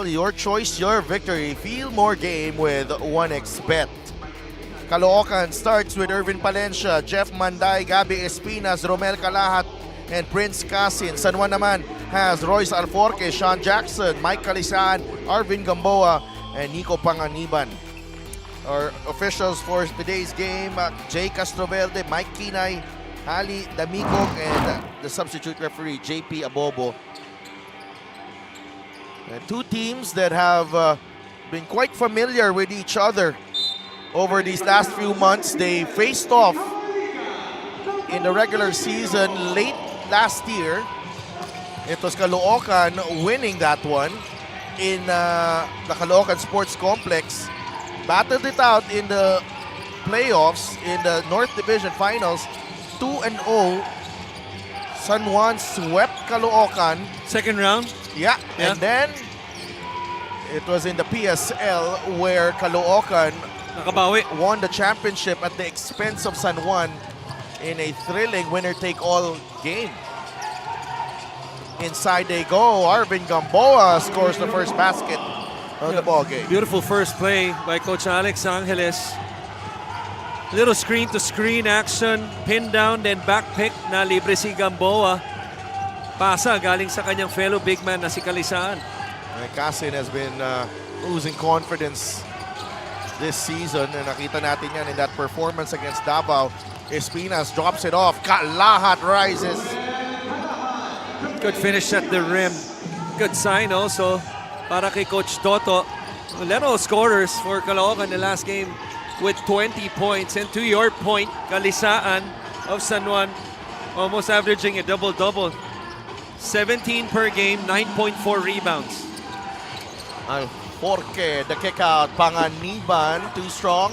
Your choice, your victory. Feel more game with 1xBet. Caloocan starts with Irvin Palencia, Jeff Manday, Gabby Espinas, Romel Calahat, and Prince Casin. San Juan naman has Royce Alforque, Sean Jackson, Mike Calisaan, Arvin Gamboa, and Nico Panganiban. Our officials for today's game, Jay Castrovelde, Mike Kinay, Ali Damigog, and the substitute referee, JP Abobo. And two teams that have been quite familiar with each other over these last few months. They faced off in the regular season late last year. It was Caloocan winning that one in the Caloocan Sports Complex. Battled it out in the playoffs in the North Division Finals. 2-0. San Juan swept Caloocan. Second round? Yeah, and then it was in the PSL where Caloocan Nakabawi. won the championship at the expense of San Juan in a thrilling winner-take-all game. Inside they go. Arvin Gamboa scores the first basket of the ball game. Beautiful first play by Coach Alex Angeles. Little screen-to-screen action, pin down, then back pick na libre si Gamboa. Pasa galing sa kanyang fellow big man na si Calisaan. Casin has been losing confidence this season, and nakita natin yan in that performance against Davao. Espinas drops it off. Calahat rises. Good finish at the rim. Good sign also para kay Coach Toto. Little scorers for Caloocan in the last game with 20 points. And to your point, Calisaan of San Juan almost averaging a double-double. 17 per game, 9.4 rebounds. Alforque, the kick out. Panganiban, too strong.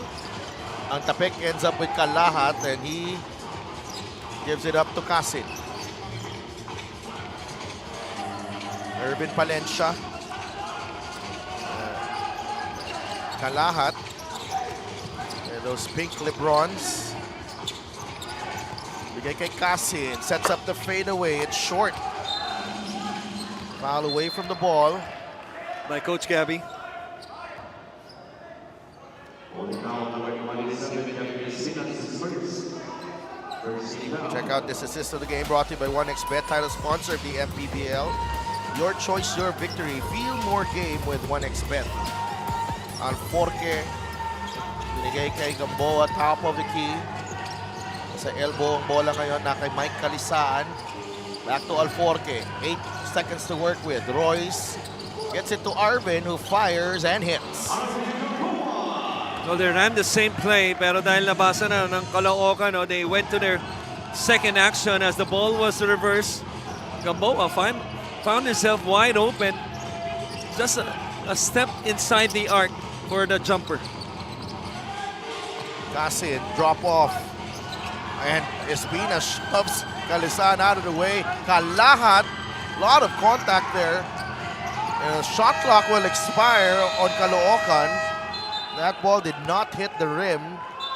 Ang tapik ends up with Calahat, and he gives it up to Casin. Irvin Palencia. Calahat. And those pink Lebrons. Bigay kay Casin. Sets up the fadeaway. It's short. Foul away from the ball. By Coach Gabby. Check out this assist of the game brought to you by 1xBet, title sponsor of the MPBL. Your choice, your victory. Feel more game with 1xBet. Alforque, binigay kay Gamboa, top of the key. Sa elbow ang bola ngayon na kay Mike Calisaan. Back to Alforque. 8 seconds to work with. Royce gets it to Arvin, who fires and hits. Well, they ran the same play, pero dahil nabasa na ng Caloocan, they went to their second action as the ball was reversed. Gamboa found himself wide open. Just a step inside the arc for the jumper. Casin, drop off. And Espina shoves Calisaan out of the way. Calahat, a lot of contact there. Shot clock will expire on Caloocan. That ball did not hit the rim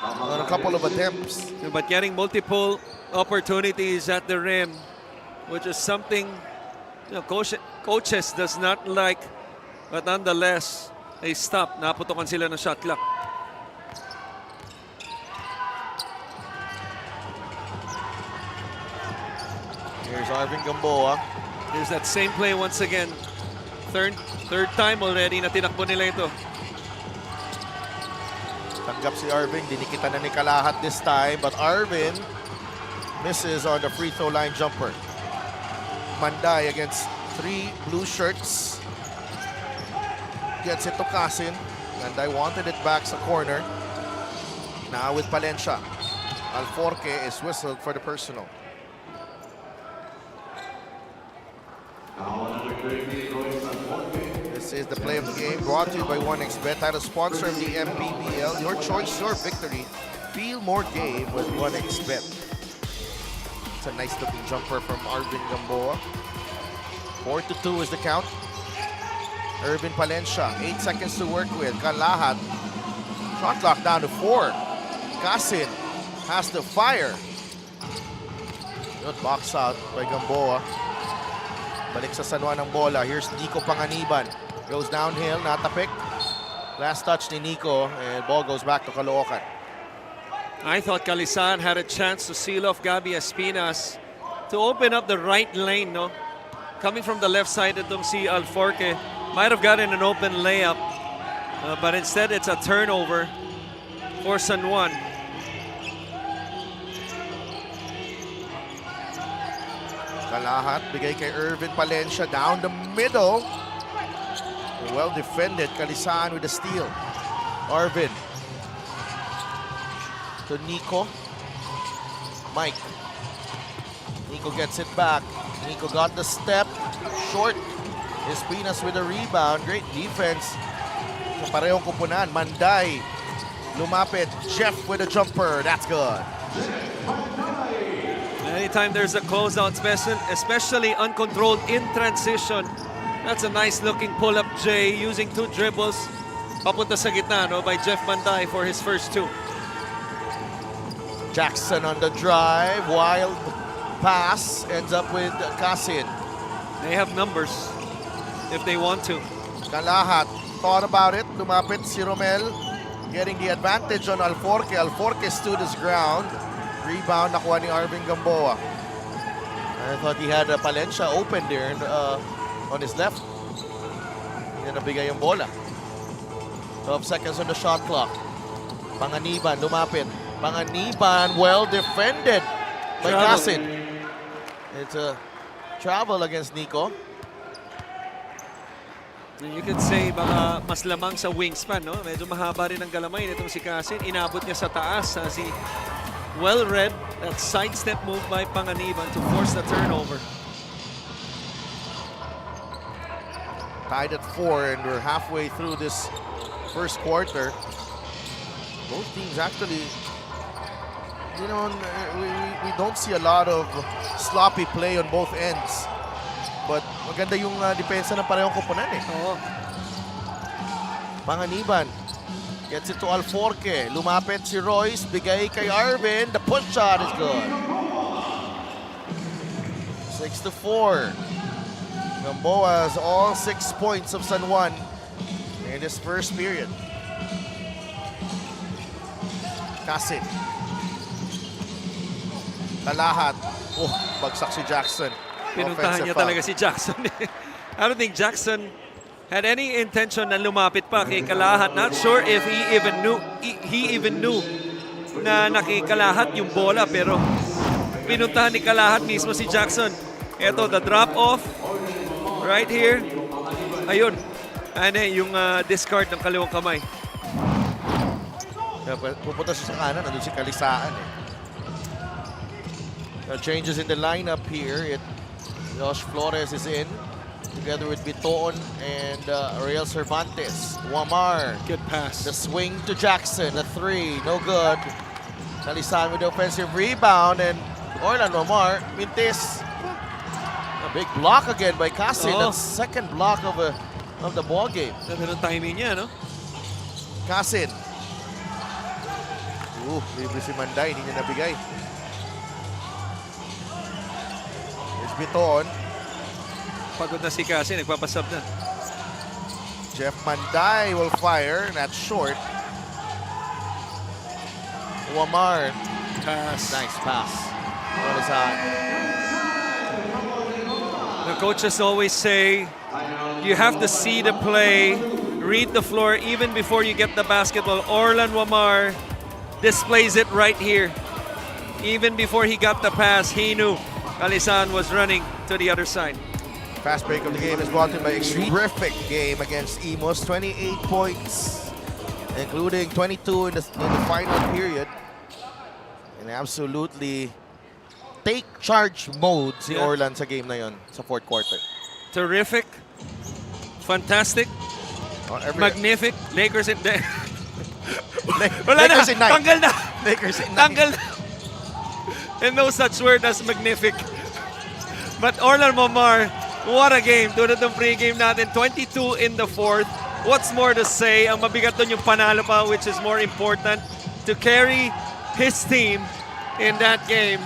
on a couple of attempts. But getting multiple opportunities at the rim, which is something coaches does not like. But nonetheless, they stop. Naputokan sila ng shot clock. Here's Arvin Gamboa. There's that same play once again. Third time already na tinakbo nila ito. Tanggap si Arvin, dinikita na ni Calahat this time, but Arvin misses on the free throw line jumper. Manday against 3 blue shirts. Gets it to Casin. Manday wanted it back sa corner. Now with Palencia. Alforque is whistled for the personal. This is the play of the game brought to you by 1xBet, title sponsor of the MPBL. Your choice, your victory. Feel more game with 1xBet. It's a nice looking jumper from Arvin Gamboa. 4-2 is the count. Irvin Palencia, 8 seconds to work with. Calahat, shot clock down to 4. Casin has to fire. Good box out by Gamboa. Balik sa San Juan ang bola. Here's Nico Panganiban. Goes downhill, natapik. Last touch ni Nico, and ball goes back to Caloocan. I thought Calisan had a chance to seal off Gabby Espinas to open up the right lane, no? Coming from the left side, itong si Alforque might have gotten an open layup, but instead it's a turnover for San Juan. Kalahat, bigay kay Irvin Palencia down the middle. Well defended, Calisan with the steal. Arvin to Nico. Mike. Nico gets it back. Nico got the step. Short. Espinas with a rebound. Great defense. Sa parehong kupunan. Manday. Lumapit. Jeff with a jumper. That's good. Anytime there's a closeout, especially uncontrolled in transition, that's a nice looking pull-up J using 2 dribbles. Papunta sa gitna, no, by Jeff Manday for his first 2. Jackson on the drive. Wild pass. Ends up with Casin. They have numbers if they want to. Kalahat thought about it. Lumapit si Romel. Getting the advantage on Alforque. Alforque stood his ground. Rebound nakuha ni Arvin Gamboa. I thought he had Palencia open there on his left. Hindi na nabigay yung bola. 12 seconds on the shot clock. Panganiban, lumapit. Panganiban, well defended by Casin. It's a travel against Nico. You could say baka mas lamang sa wingspan, no? Medyo mahaba rin ang galamay nitong si Casin. Inabot niya sa taas si well-read that sidestep move by Panganiban to force the turnover. Tied at 4 and we're halfway through this first quarter. Both teams actually, you know, we don't see a lot of sloppy play on both ends. But maganda yung depensa ng parehong kupunan eh. Oo. Panganiban gets it to Alforque. Lumapit si Royce. Bigay kay Arvin. The push shot is good. 6-4. Gamboa has all 6 points of San Juan in this first period. Casin. Kalahat. Oh, bagsak si Jackson. Pinuntahan niya talaga si Jackson. I don't think Jackson had any intention na lumapit pa kay Kalahat. Not sure if he even knew na nakikalahat yung bola, pero pinuntahan ni Kalahat mismo si Jackson. Ito, the drop off right here. Ayun. Ano yung discard ng kaliwang kamay. Pupunta siya sa kanan, nandun si Kalisaan eh. Changes in the lineup here. Josh Flores is in together with Biton and Ariel Cervantes. Wamar. Good pass. The swing to Jackson. The 3. No good. Kalisan with the offensive rebound and Orlan Wamar. Mintis. A big block again by Casin. Oh. That's second block of the ball game. Ganda ng timing niya, no? Casin. Libre si Manday. Hindi niya nabigay. Biton. Pagod na si Kasi, nagpapasab na. Jeff Manday will fire. That's short. Wamar. Pass. Nice pass. On his eye. The coaches always say you have to see the play, read the floor even before you get the basketball. Orlan Wamar displays it right here. Even before he got the pass, he knew Calisan was running to the other side. Fast break of the game is brought to you by a terrific game against Imos. 28 points, including 22 in the final period. And absolutely take charge mode si Orlan sa game na yon sa fourth quarter. Terrific. Fantastic. Magnific. Lakers in there. Lakers in 9. Tanggal na. Lakers in 9. Tanggal na. And no such word as magnific. But Orlan Wamar, what a game. Tulad ng pregame natin, 22 in the fourth. What's more to say? Ang mabigat doon yung panalo pa, which is more important. To carry his team in that game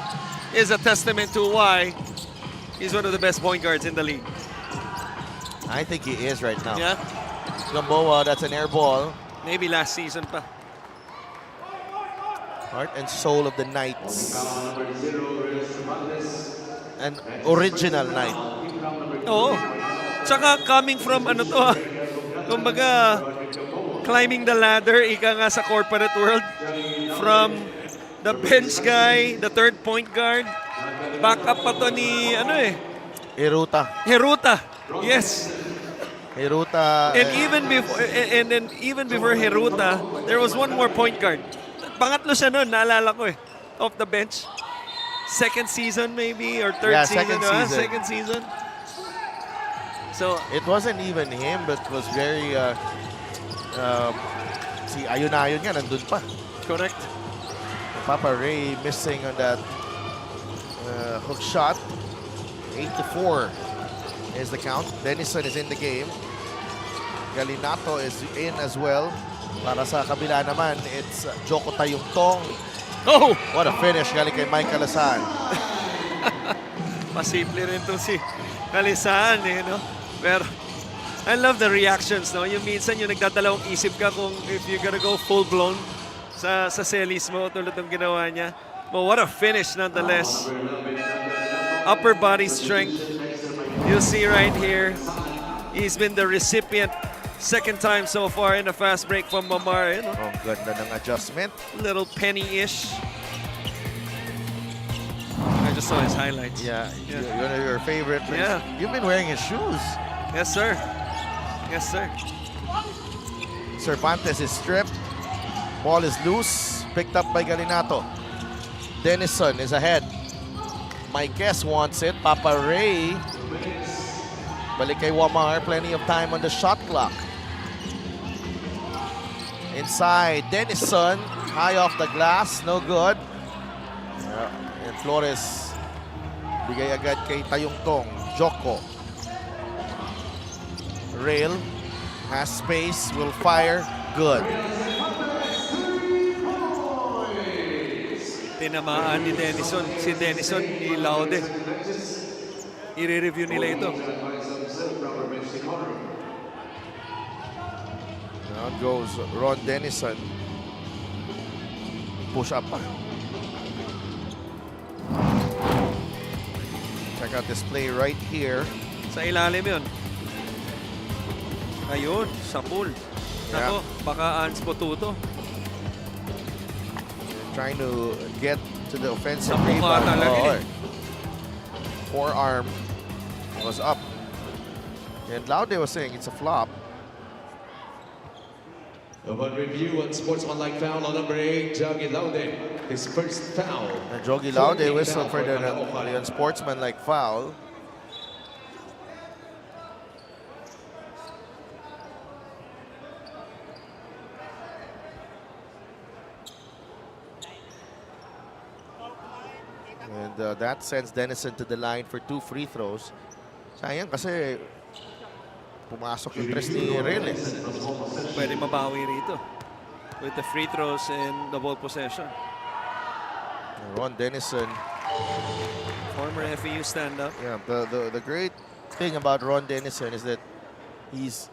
is a testament to why he's one of the best point guards in the league. I think he is right now. Yeah, Gamboa, that's an air ball. maybe last season pa. Heart and soul of the Knights. An original Knight. Oo. Tsaka coming from ano to kumbaga, climbing the ladder, ika nga sa corporate world. From the bench guy, the third point guard, back up pa to ni, Hiruta. Heruta. Yes. Hiruta. And even before Heruta, there was one more point guard. Pangatlo siya noon, naalala ko off the bench. Second season maybe, or third Yeah, season. second season. Second season. So, It wasn't even him, but was very, si Ayun nga, nandun pa. correct. Papa Ray missing on that hook shot. 8-4 is the count. Denison is in the game. Galinato is in as well. Para sa kabila naman, it's Joko Tayungtong. Oh! What a finish galing kay Mike Alasan. Masimple rin to si Kalisaan, no? Pero, I love the reactions, no? Yung minsan yung nagdadalawang isip ka kung if you're gonna go full-blown sa selis mo, tulad ng ginawa niya. But what a finish nonetheless. Upper body strength. You see right here, he's been the recipient second time so far in a fast break from Mamar. You know? Oh, ganda ng adjustment. Little penny-ish. I just saw his highlights. Yeah, one of your favorite. Yeah. You've been wearing his shoes. Yes, sir. Yes, sir. Cervantes is stripped. Ball is loose. Picked up by Galinato. Denison is ahead. Maikes wants it. Papa Ray. Balik kay Wamar. Plenty of time on the shot clock. Inside. Denison. High off the glass. No good. And Flores. Bigay agad kay Tayungtong. Joko. Rail. Has space. Will fire. Good. Tinamaan ni Denison. Si Denison ni Laude. I-review nila ito. Down goes Ron Denison. Push up pa. Check out this play right here. Sa ilalim yun. Ayun, sa pool. Nako, baka Ans Potuto. Trying to get to the offensive Sa mukha rebound. talaga Forearm was up. And Laude was saying it's a flop. Upon review on Sportsmanlike foul on number 8, Jogi Laude. His first foul. And Jogi Laude whistled for the Caloocan. unsportsmanlike foul. And that sends Denison to the line for 2 free throws. Sayang kasi pumasok yung tres ni Rel. Pwede mabawi rito. With the free throws and the ball possession. Ron Denison. Former FEU stand-up. Yeah, the great thing about Ron Denison is that he's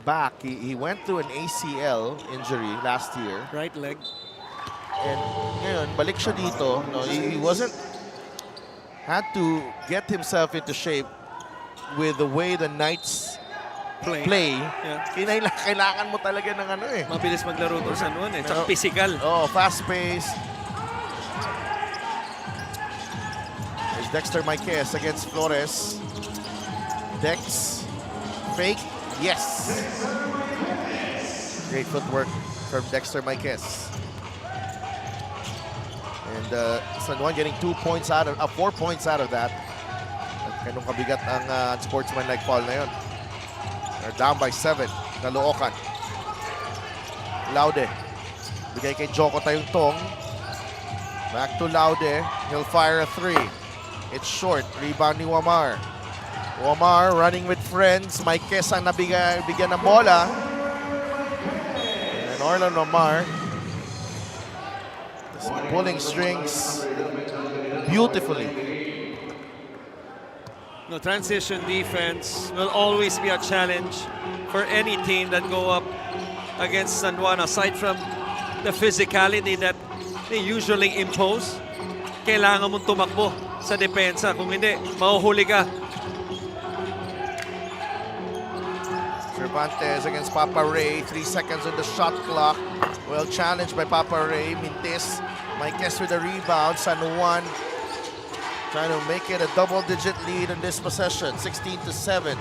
back. He went through an ACL injury last year. Right leg. And ngayon, balik siya dito. No, he wasn't, had to get himself into shape with the way the Knights play. Yeah. Kailangan mo talaga ng ano eh. Mabilis maglaro to San Juan eh. Tsaka physical. Oh, fast pace. There's Dexter Maikes against Flores. Dex. Fake. Yes. Great footwork from Dexter Maikes. And San Juan getting 4 points out of that. At ganun kabigat ang sportsmanlike foul na yun. They're down by 7. Caloocan. Laude. Bigay kay Joko Tayungtong. Back to Laude. He'll fire a 3. It's short. Rebound ni Wamar. Wamar running with friends. Maikes ang bigyan ng bola. And Orlan Wamar pulling strings beautifully. No, transition defense will always be a challenge for any team that go up against San Juan, aside from the physicality that they usually impose. Kailangan mong tumakbo sa depensa. Kung hindi, mahuhuli ka. Cervantes against Papa Ray. 3 seconds on the shot clock. Well challenged by Papa Ray. Mintis. Maikes with the rebound. San Juan trying to make it a double-digit lead in this possession. 16-7.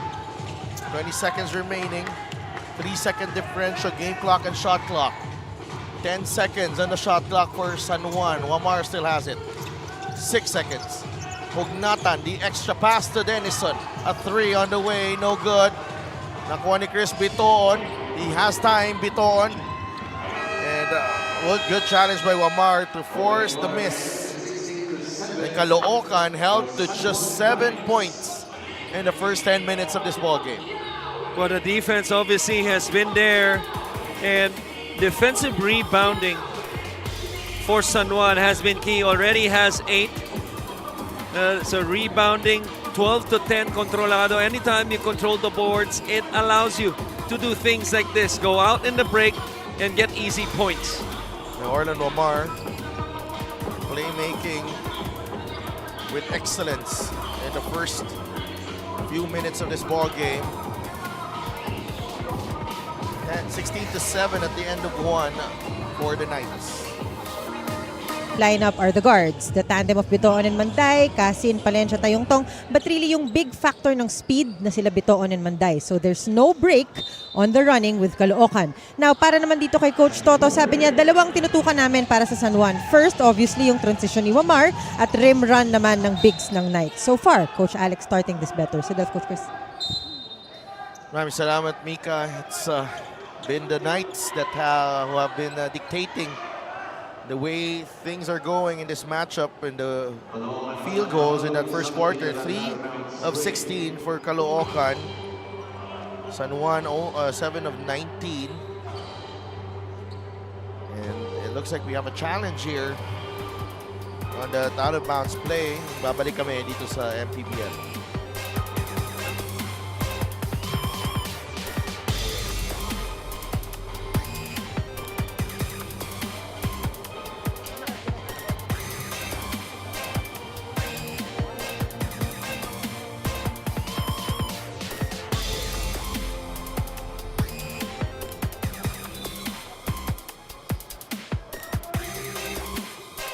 20 seconds remaining. 3-second differential. Game clock and shot clock. 10 seconds on the shot clock for San Juan. Wamar still has it. 6 seconds. Hugnatan, the extra pass to Denison. A 3 on the way, no good. Nakuha ni Chris Bitoon. He has time, Bitoon. And good challenge by Wamar to force the miss. And Caloocan held to just 7 points in the first 10 minutes of this ball game. Well, the defense obviously has been there, and defensive rebounding for San Juan has been key. Already has 8. So rebounding 12 to 10 controlado. Anytime you control the boards, it allows you to do things like this. Go out in the break and get easy points. Now Orlan Wamar playmaking with excellence in the first few minutes of this ball game. 16-7 at the end of 1 for the Knights. Lineup are the guards. The tandem of Bitoon and Manday, Casin, Palencia, Tayongtong. But really yung big factor ng speed na sila Bitoon and Manday. So there's no break on the running with Caloocan. Now, para naman dito kay Coach Toto, sabi niya, dalawang tinutukan namin para sa San Juan. First, obviously, yung transition ni Wamar at rim run naman ng bigs ng Knights. So far, Coach Alex starting this better. So that's Coach Chris. Maraming salamat, Mika. It's been the Knights that who have been dictating the way things are going in this matchup, and the field goals in that first quarter. 3 of 16 for Caloocan. San Juan 7 of 19. And it looks like we have a challenge here on the out of bounds play. Babalik kami dito sa MPBL.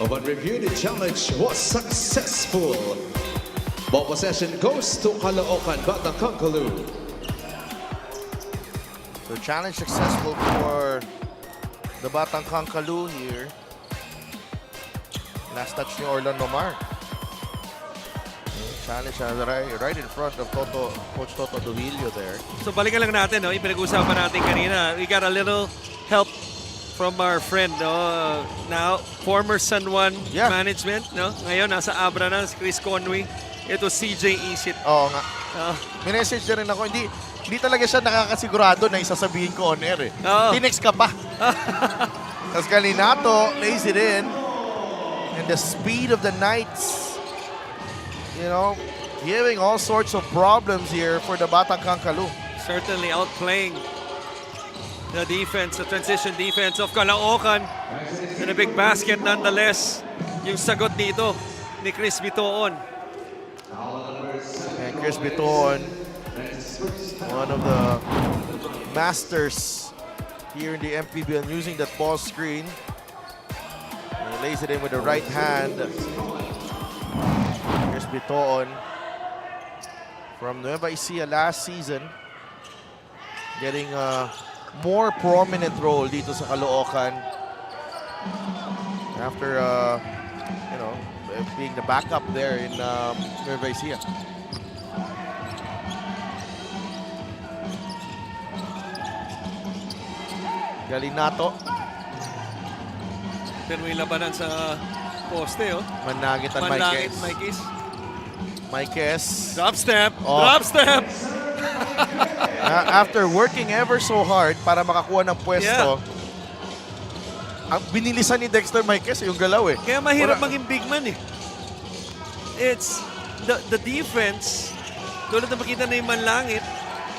Upon review, the challenge was successful. Ball possession goes to Caloocan, Batang Kankaloo. So challenge successful for the Batang Kankaloo here. Last touch ni Orlan Wamar. Challenge right in front of Coach Toto Duvilio there. So balikan lang natin, no? Yung pinag-usapan natin kanina. We got a little help from our friend, no? Now, former San Juan management, no? Ngayon, nasa Abra na, si Chris Conway. Ito, CJ Isit. Oo nga. Minessage na rin ako, hindi talaga siya nakakasigurado na isasabihin ko on air eh. Tinext ka pa. Tapos Galinato lays it in. And the speed of the Knights, you know, giving all sorts of problems here for the Batang Kankaloo. Certainly outplaying the defense, the transition defense of Caloocan. And a big basket nonetheless. Yung sagot dito ni Chris Bitoon. And Chris Bitoon, one of the masters here in the MPBL, using that ball screen. And he lays it in with the right hand. Chris Bitoon from Nueva Ecija last season, getting a more prominent role dito sa Caloocan after you know, being the backup there in Nueva Ecija. Galinato. Pero may labanan sa poste, oh. Managit at Manlangit, Maikes. Maikes. Drop step. Drop step. After working ever so hard para makakuha ng pwesto, ang binilisan ni Dexter Maikes yung galaw eh. Kaya mahirap maging big man eh. It's the defense tulad na makita na yung Manlangit,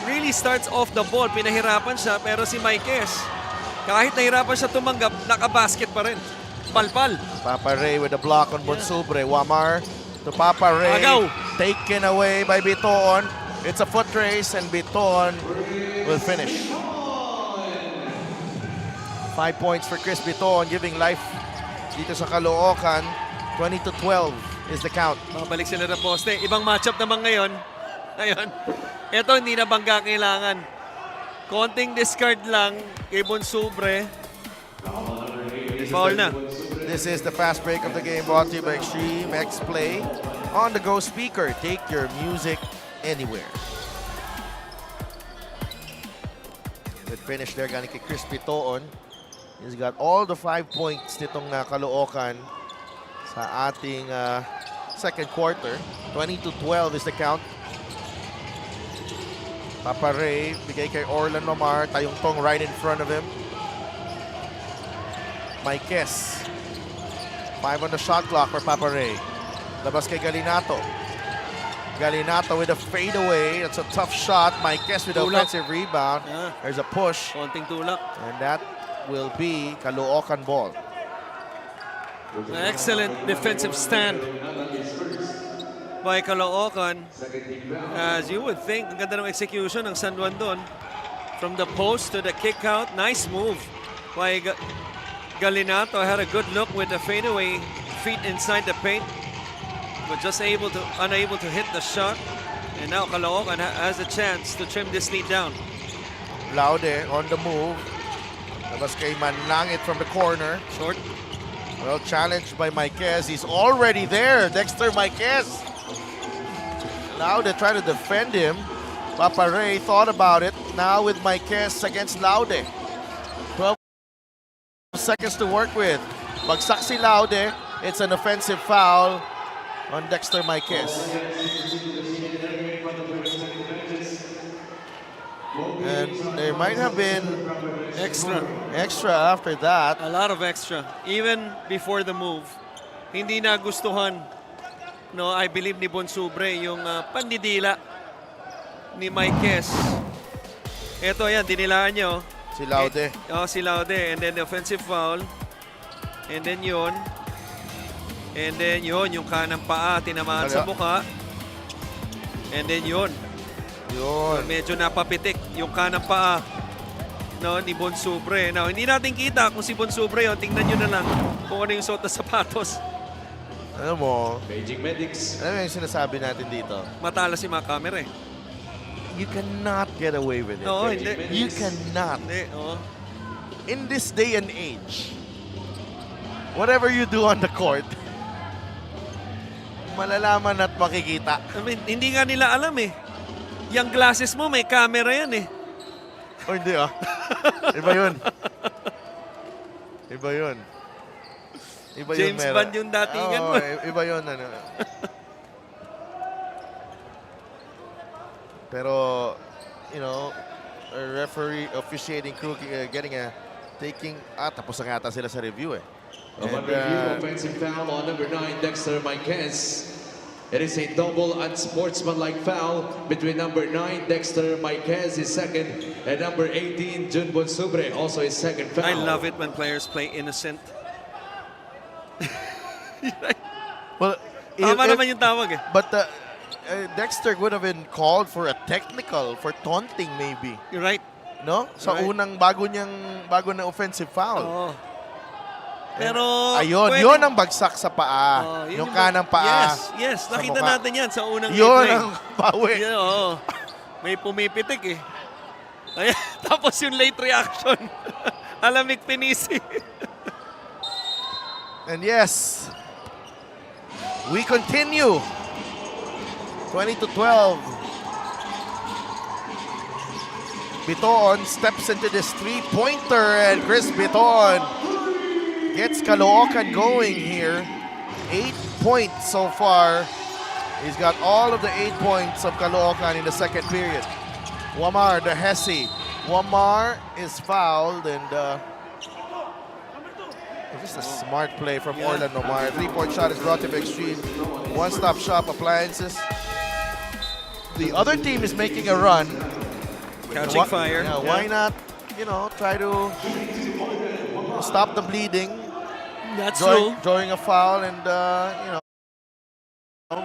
really starts off the ball. Pinahirapan siya, pero si Maikes, kahit nahirapan siya tumanggap, nakabasket pa rin. Palpal. Papa Ray with a block on Bonsubre. Wamar to Papa Ray. Agaw. Taken away by Biton. It's a foot race and Biton will finish. 5 points for Chris Biton, giving life dito sa Caloocan. 20-12 is the count. Babalik sila ng poste. Ibang matchup naman ngayon. Ayun. Ito hindi na bangga kailangan. Konting discard lang kay Bonsubre. Foul na. This is the fast break of the game brought to you by Extreme X Play. On the go speaker, take your music anywhere. Good finish there galing kay Chris Biton. He's got all the 5 points nitong Caloocan sa ating second quarter. 20-12 is the count. Papa Ray, bigay kay Orlan Mamar. Tayong tong right in front of him. Maikes. 5 on the shot clock for Papa Ray. Labas kay Galinato. Galinato with a fadeaway. That's a tough shot. Maikes with an offensive rebound. Yeah. There's a push. Konting tulak. And that will be Caloocan ball. Excellent defensive stand by Caloocan. As you would think, ang ganda ng execution ng San Juan doon. From the post to the kick out. Nice move by Galinato. Had a good look with the fadeaway feet inside the paint. But just unable to hit the shot. And now Caloocan has a chance to trim this lead down. Laude on the move. Labas kay Manlangit from the corner. Short. Well, challenged by Maikes. He's already there. Dexter Maikes. Laude trying to defend him. Papa Ray thought about it. Now with Maikes against Laude. 12 seconds to work with. Bagsak si Laude. It's an offensive foul on Dexter Maikes. And there might have been extra after that. A lot of extra. Even before the move. Hindi nagustuhan, no, I believe ni Bonsubre yung pandidila ni Maikes. Ito yan, dinilaan niyo. Si Laude. Si Laude. And then the offensive foul. And then yun. And then yun, yung kanang paa, tinamaan sa mukha. And then yun. Yun. Medyo napapitik yung kanang paa, no, ni Bonsubre. Now, hindi natin kita kung si Bonsubre yun. Tingnan nyo na lang kung ano yung suot na sapatos. Alam mo, Beijing Medics. alam mo yung sinasabi natin dito? Matala si mga camera eh. You cannot get away with it. Oo, hindi. You cannot. Hindi, oo. In this day and age, whatever you do on the court, malalaman at makikita. I mean, hindi nga nila alam eh. Yung glasses mo, may camera yan eh. O hindi ah. Iba yun. Iba yun. Iba yun, James Bond yung datingan mo. Iba yun. Ano. Pero, you know, a referee, officiating crew tapos na yata sila sa review eh. Review, offensive foul on number 9, Dexter Maikes. It is a double unsportsmanlike foul between number 9, Dexter Maikes, his second, and number 18, Jun Bonsubre, also his second foul. I love it when players play innocent. Well, Tama naman yung tawag eh. But Dexter would have been called for a technical, for taunting maybe. You're right. No? Sa Right. unang bago na offensive foul. Oo. Pero, Ayun, pwede- yun ang bagsak sa paa. yun yung kanang paa. Yes. sa Nakita mukha. natin yan sa unang Yun replay. ang bawi. Yeah, oo. May pumipitik eh. Ayan, tapos yung late reaction. Alamig pinisi. And yes, we continue. 20-12. Biton steps into this three-pointer and Chris Biton gets Caloocan going here. 8 points so far. He's got all of the 8 points of Caloocan in the second period. Wamar, the Hesse. Wamar is fouled and just a smart play from Orlan Omar. 3-point shot is brought to Extreme. One-stop shop appliances. the other team is making a run, Catching fire. yeah, why not, try to stop the bleeding, That's true. drawing a foul, and,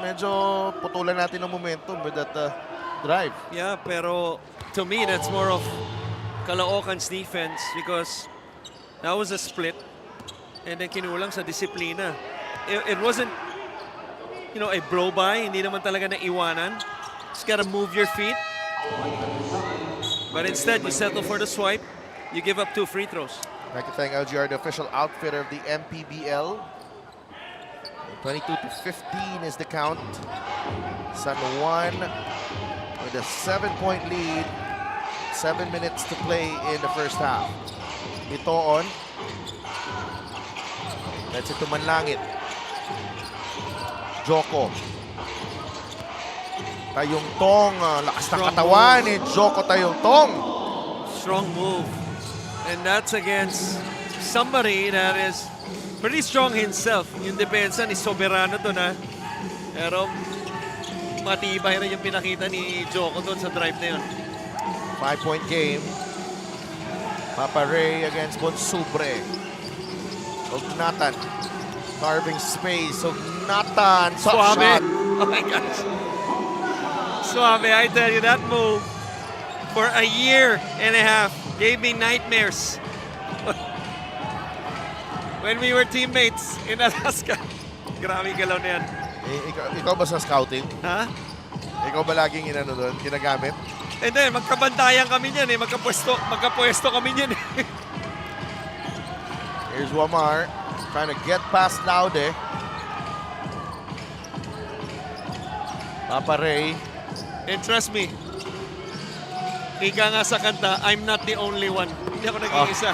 medyo putulan natin ng momentum with that drive. Yeah, pero to me, that's more of Caloocan's defense because that was a split and then kinulang sa disiplina. It wasn't, a blow-by. Hindi naman talaga naiwanan. Just gotta move your feet. But instead, you settle for the swipe. You give up 2 free throws. I'd like to thank LGR, the official outfitter of the MPBL. 22-15 is the count. San Juan with a 7-point lead. 7 minutes to play in the first half. Bitoon. That's it to Manlangit. Joko. Tayong Tong. Lakas ng katawan ni Joko Tayong Tong. Strong move. And that's against somebody that is pretty strong himself. Yung depensa ni Soberano doon, ha. Pero matibay rin yung pinakita ni Joko doon sa drive na yun. 5-point game. Papa Ray against Bonsubre. Ognatan. Carving space. Ognatan. Top Suave. shot. Oh my gosh. Suave, I tell you, that move for a year and a half gave me nightmares. When we were teammates in Alaska. Grabe galaw na yan. Ikaw ba sa scouting? Ha? Ikaw ba laging doon, ginagamit? And then, magkabantayan kami niyan eh. Magkapwesto kami niyan eh. Here's Wamar trying to get past Laude. Papa Ray. And trust me, ika nga sa kanta, I'm not the only one. Hindi ako nag-iisa.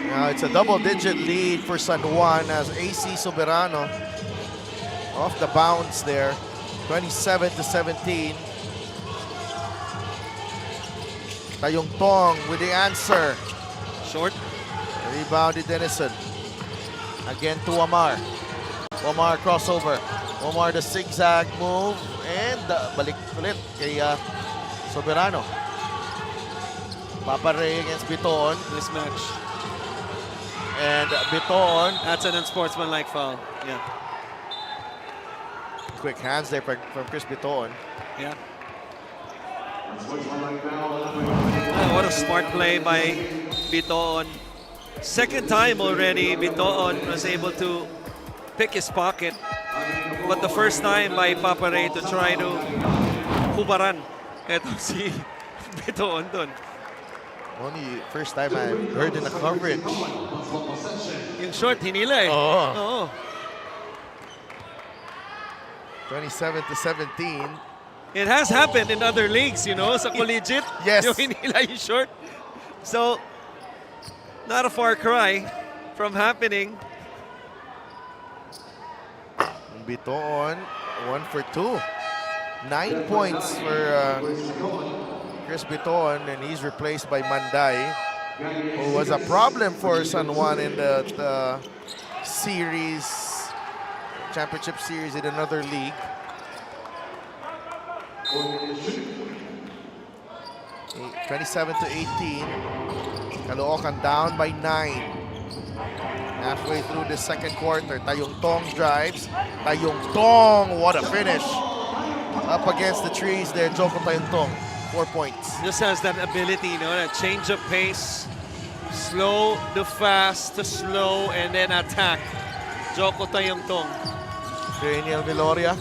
Now it's a double-digit lead for San Juan as AC Soberano off the bounce there. 27-17. Tayong Tong with the answer. Short. Rebounded Denison. Again to Wamar. Wamar crossover. Wamar the zigzag move. And balik ulit kay Soberano. Papa Ray against Bitoon. Mismatch. And Bitoon. That's an unsportsmanlike foul. Yeah. Quick hands there from Chris Bitoon. Yeah. Oh, what a smart play by Bitoon. Second time already, Bitoon was able to pick his pocket. But the first time by Papa Ray to try to hubaran. Eto si Bitoon dun. Only first time I heard in the coverage. Yung short, hinila eh. Oo. Oo. 27-17. It has happened in other leagues, sa collegiate. Yes. Yung hinila yung short. So, not a far cry from happening. Bitoon, 1 for 2. 9 points for Chris Bitoon, and he's replaced by Manday, who was a problem for San Juan in the series, championship series in another league. Okay, 27-18. Caloocan down by 9. Halfway through the second quarter, Tayong Tong drives. Tayong Tong, what a finish. Up against the trees there, Joko Tayong Tong. 4 points. Just has that ability, that change of pace. Slow to fast to slow and then attack. Joko Tayong Tong. Daniel Viloria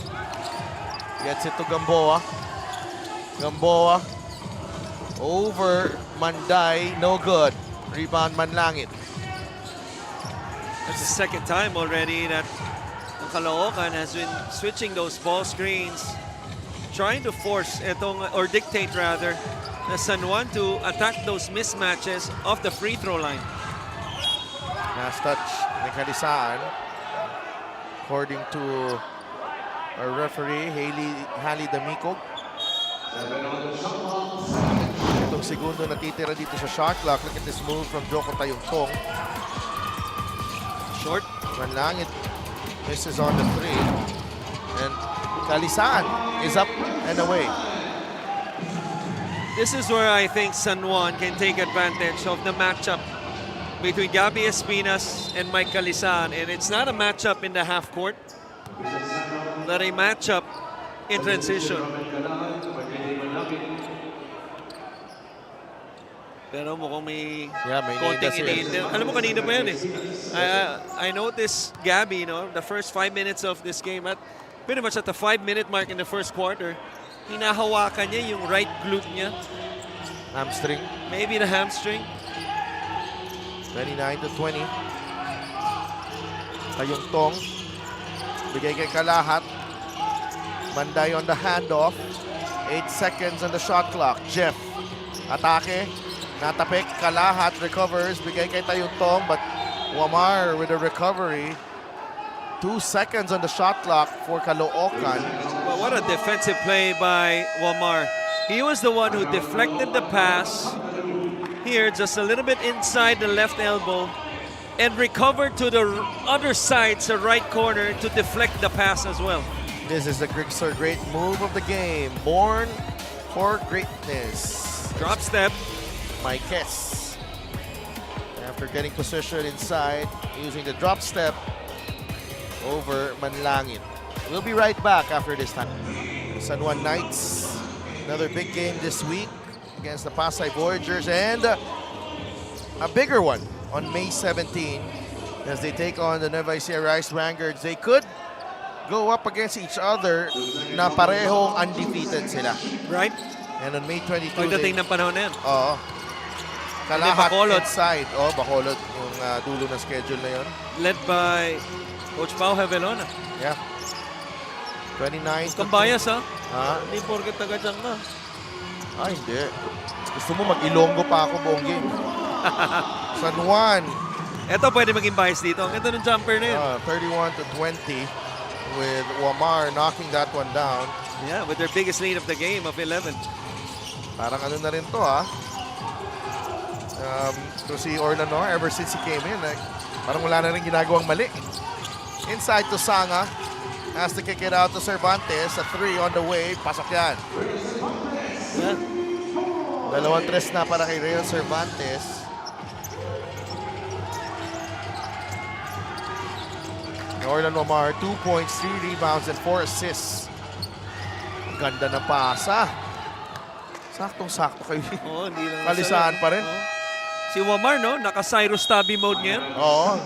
gets it to Gamboa. Gamboa over Manday, no good. Rebound Manlangit. That's the second time already that Caloocan has been switching those ball screens, trying to force or dictate rather, the San Juan to attack those mismatches off the free throw line. Last touch ni Kalisaan. According to our referee, Hali Damicog. Itong segundo natitira dito sa shot clock. Look at this move from Joko Tayong Tong. Short. Manlangit misses on the 3. And Calisan is up and away. This is where I think San Juan can take advantage of the matchup between Gabby Espinas and Mike Calisan. And it's not a matchup in the half court, but a matchup in transition. Pero mukhang may konting iniinda. Alam mo, kanina pa yan eh. I noticed Gabby, the first 5 minutes of this game, at pretty much at the 5-minute mark in the first quarter, hinahawakan niya yung right glute niya. Hamstring. Maybe the hamstring. 29-20. Tayong Tong. Bigay kay Kalahat. Manday on the handoff. 8 seconds on the shot clock. Jeff. Atake. Natapik. Kalahat recovers. Bigay kay Tayong Tong. But Wamar with a recovery. 2 seconds on the shot clock for Caloocan. Well, what a defensive play by Wamar. He was the one who deflected the pass here, just a little bit inside the left elbow, and recovered to the other side, the right corner, to deflect the pass as well. This is the great move of the game. Born for greatness. Drop step. Marquez. After getting position inside, using the drop step over Manlangin. We'll be right back after this time. San Juan Knights, another big game this week against the Pasay Voyagers, and a bigger one on May 17 as they take on the Nueva Ecija Rice Vanguards. They could go up against each other na parehong undefeated sila. Right? And on May 22, Pagdating ng panahon na yan. Oo. Kalahat Bacolod. inside. Oh, Bacolod yung dulo ng schedule na yon. Led by Coach Pao Javelona. Yeah. 29. Kang bias ha? Ha? Hindi porket taga dyan ka. Hindi. Gusto mo mag-Ilonggo pa ako buong game. San Juan. Ito pwede maging bias dito. Ang ganda ng jumper na yun. 31-20 with Wamar knocking that one down. Yeah, with their biggest lead of the game of 11. Parang ano na rin to to si Orlano, ever since he came in, parang wala na rin ginagawang mali. Inside to Sanga. Has to kick it out to Cervantes. A 3 on the way. Pasok yan. Yeah. Dalawang tres na para kay Real Cervantes. Orlando Wamar, 2 points, 3 rebounds, and 4 assists. Ganda ng pasa. Saktong-sakto kayo. Oo, hindi lang. Kalisaan pa rin. Oo. Si Wamar, naka-Cyrus Tabi mode ngayon. Oo.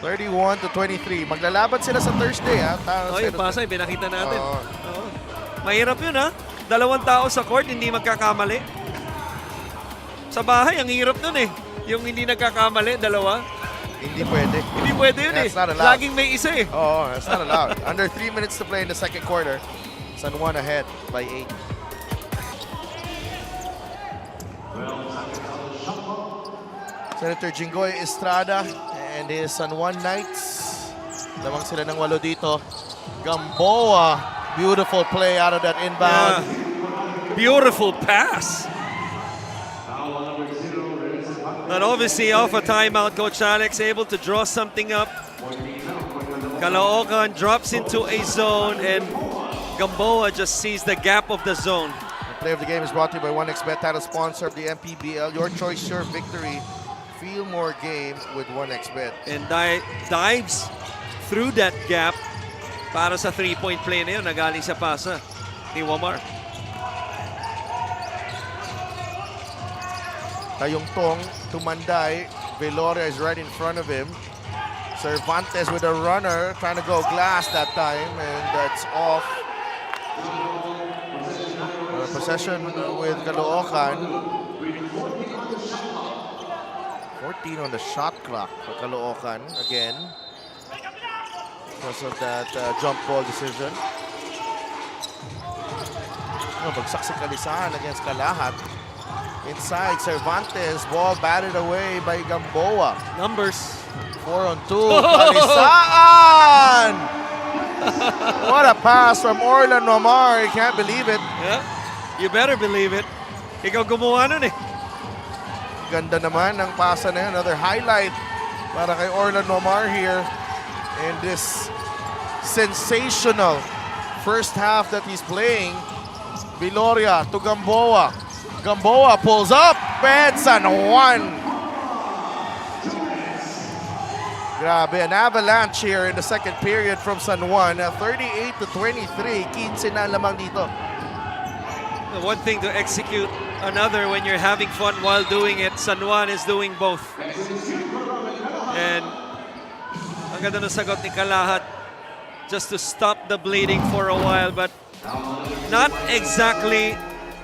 31-23. Maglalaban sila sa Thursday, ha? Yung Pasay, pinakita natin. Oo. Oo. Mahirap yun, ha? 2 tao sa court, hindi magkakamali. Sa bahay, ang hirap nun eh. Yung hindi nagkakamali, 2. Hindi pwede. Hindi pwede yun That's not allowed. Laging may isa eh. Oo, that's not allowed. Under 3 minutes to play in the second quarter. San Juan ahead by 8. Senator Jinggoy Estrada and his San Juan Knights. Lamang sila ng 8 dito. Gamboa, beautiful play out of that inbound. Beautiful pass. But obviously off a timeout, Coach Alex able to draw something up. Caloocan drops into a zone and Gamboa just sees the gap of the zone. The play of the game is brought to you by 1xBet, title sponsor of the MPBL. Your choice, your victory. Feel more game with 1xBet. And dives through that gap para sa 3-point play na yun na galing sa pasa ni Wamar. Tayong Tong, Tumanday. Veloria is right in front of him. Cervantes with a runner, trying to go glass that time, and that's off. Possession with Caloocan. 14 on the shot clock for Caloocan again because of that jump ball decision. Bagsak si Kalisan against Kalahat. Inside, Cervantes, ball batted away by Gamboa. Numbers. 4 on 2. Kalisaan! What a pass from Orlan Wamar. You can't believe it. Yeah, you better believe it. Ikaw gumawa nun eh. Ganda naman ng pasa na yun. Another highlight para kay Orlan Wamar here in this sensational first half that he's playing. Viloria to Gamboa. Gamboa pulls up, and San Juan. Grabe, an avalanche here in the second period from San Juan. 38-23, 15 na lamang dito. One thing to execute, another when you're having fun while doing it. San Juan is doing both. And ang ganda ng sagot ni Kalahat, just to stop the bleeding for a while, but not exactly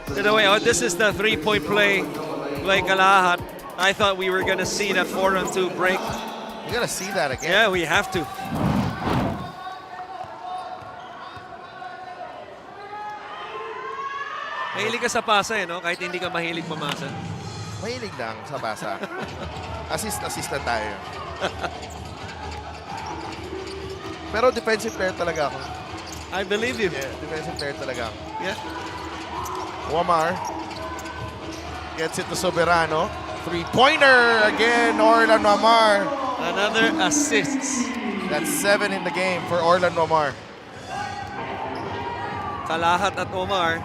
the way. Oh, this is the three-point play by Kalahat. I thought we were gonna see that 4-on-2 break. You gotta see that again. Yeah, we have to. Mahilig ka sa pasa no? Kahit hindi ka mahilig pamasa. Mahilig lang sa basa. Assistant tayo. Pero defensive player talaga ako. I believe you. Yeah, defensive player talaga ako. Yeah. Wamar gets it to Soberano. Three-pointer again, Orlan Wamar. Another assist. That's 7 in the game for Orlan Wamar. Kalahat at Omar,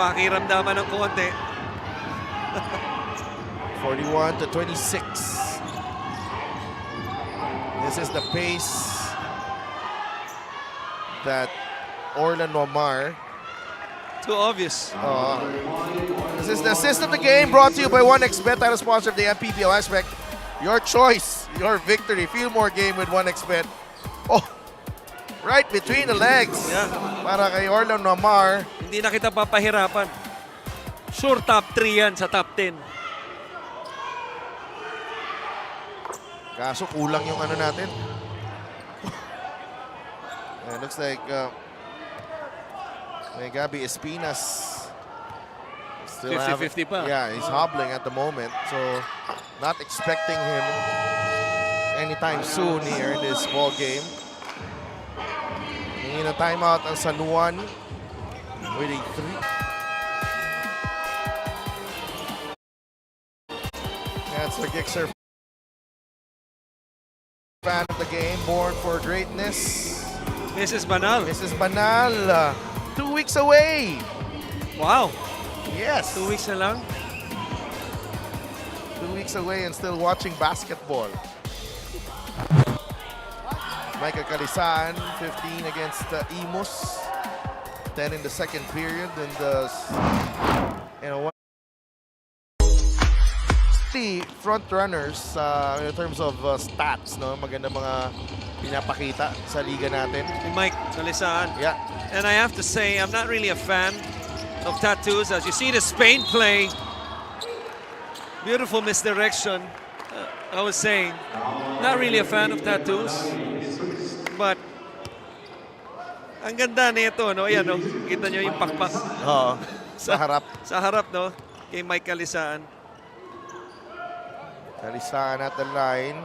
pakiramdaman ng konti. 41-26. This is the pace that Orlan Wamar. Too obvious. This is the assist of the game brought to you by 1xBet, title sponsor of the MPBL Aspect. Your choice, your victory. Feel more game with 1xBet. Oh, right between the legs. Yeah. Para kay Orlan Wamar. Hindi na kita papahirapan. Sure top 3 yan sa top 10. Kaso kulang yung ano natin. Looks like may Gabby Espinas. 50-50 pa. Yeah, he's hobbling at the moment. So, not expecting him anytime soon here in this ball game. Hingin na timeout ang San Juan with a 3. That's the Gixer, fan of the game, born for greatness. Mrs. Banal. Mrs. Banal, 2 weeks away. Wow. Yes. 2 weeks na lang. 2 weeks away and still watching basketball. Michael Calisaan, 15 against Imus. 10 in the second period. And the front runners in terms of stats, no? Maganda mga pinapakita sa liga natin. Mike Calisaan. Yeah. And I have to say, I'm not really a fan of tattoos. As you see the Spain play, beautiful misdirection. I was saying, not really a fan of tattoos, but ang ganda nito, no? Ayan, no? Kita nyo yung pakpak. Oo, sa harap. Sa harap, no? Kay Mike Calisaan. Calisaan at the line.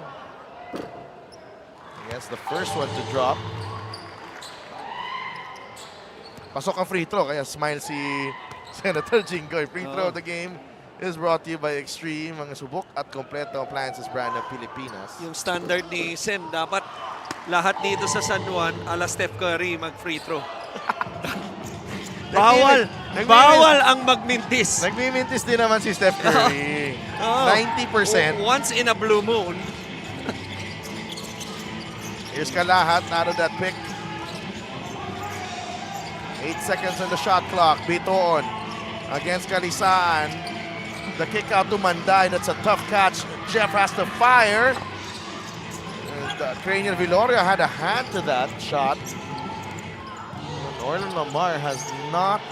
Yes, the first one to drop. Pasok ang free throw, kaya smile si Senator Jinggoy. Free throw of the game is brought to you by Extreme, ang subok at kompleto appliances brand ng Pilipinas. Yung standard ni Sen, dapat lahat dito sa San Juan, ala Steph Curry, mag-free throw. Bawal ang magmintis. Nagmimintis din naman si Steph Curry. 90%. Once in a blue moon. Here's Kalahat out of that pick. 8 seconds on the shot clock. Bitoon against Calisaan. The kick out to Manday. That's a tough catch. Jeff has to fire. And Cranial Viloria had a hand to that shot. But Orlan Wamar has not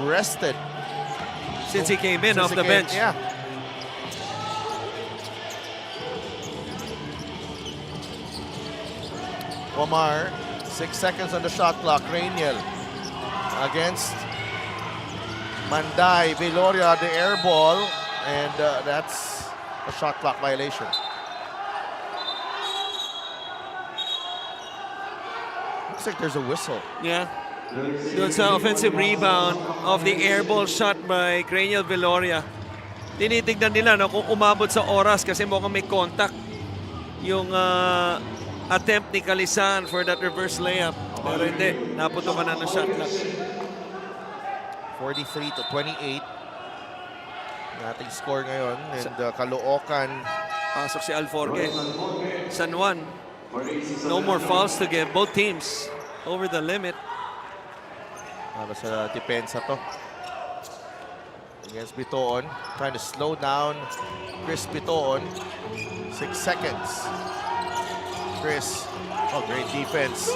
rested Since he came in off the bench. Yeah. Wamar, 6 seconds on the shot clock. Cranial against Manday. Viloria, the air ball, and that's a shot clock violation. Looks like there's a whistle. Yeah. Doon sa offensive rebound of the air ball shot by Cranial Viloria. Tinitignan nila no, kung umabot sa oras kasi mukhang may contact yung attempt ni Calisaan for that reverse layup. Pero hindi, naputukan na ng shot clock. 43-28. Nating score ngayon. And Caloocan. Pasok si Alforque. San Juan, no more fouls to give. Both teams over the limit. Para sa depensa to. Against Bitoon. Trying to slow down Chris Bitoon. 6 seconds. Chris. Oh, great defense.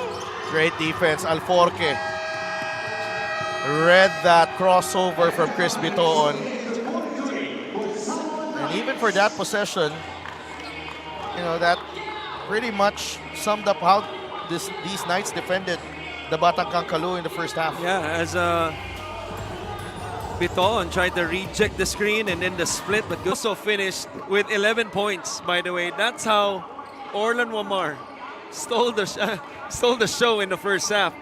Great defense. Alforque. Read that crossover from Chris Bitoon. And even for that possession, you know, that pretty much summed up how these Knights defended the Batangang Kaloo in the first half. Yeah, as Bitoon tried to reject the screen and then the split, but also finished with 11 points, by the way. That's how Orlan Wamar stole the show in the first half.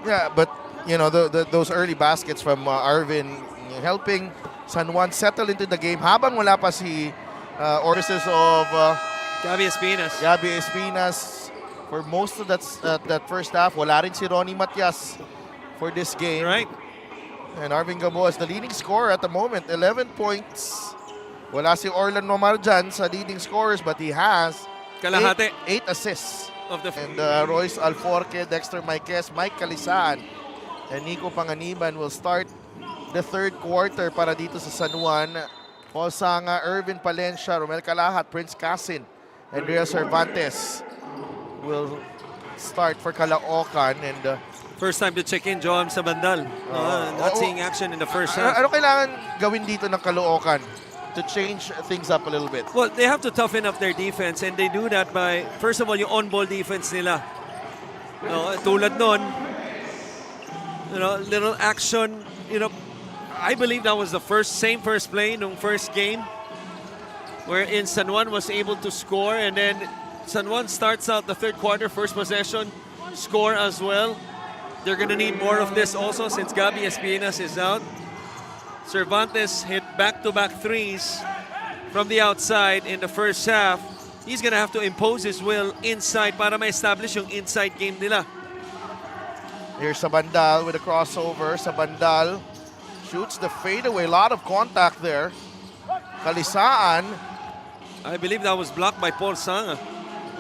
Yeah, but you know, those early baskets from Arvin helping San Juan settle into the game habang wala pa si Orses of Gabi Espinas. Gabi Espinas for most of that first half. Wala rin si Ronnie Matias for this game. Right. And Arvin Gabo is the leading scorer at the moment, 11 points. Wala si Orlan Nomar dyan sa leading scorers, but he has Kalahati 8 assists. of the And Royce Alforque, Dexter Maiquez, Mike Calisaan, and Nico Panganiban will start the third quarter para dito sa San Juan. Paul Sanga, Irvin Palencia, Romel Calahat, Prince Casin, and Real Cervantes will start for Caloocan. And first time to check in, Joam sa bandal. Not seeing action in the first half. ano kailangan gawin dito ng Caloocan to change things up a little bit? Well, they have to toughen up their defense, and they do that by, first of all, yung on-ball defense nila. Tulad nun, little action, I believe that was the same first play nung first game wherein San Juan was able to score, and then San Juan starts out the third quarter, first possession, score as well. They're gonna need more of this also since Gabi Espinas is out. Cervantes hit back-to-back threes from the outside in the first half. He's gonna have to impose his will inside para ma-establish yung inside game nila. Here's Sabandal with a crossover. Sabandal shoots the fadeaway. A lot of contact there. Calisaan. I believe that was blocked by Paul Sanga.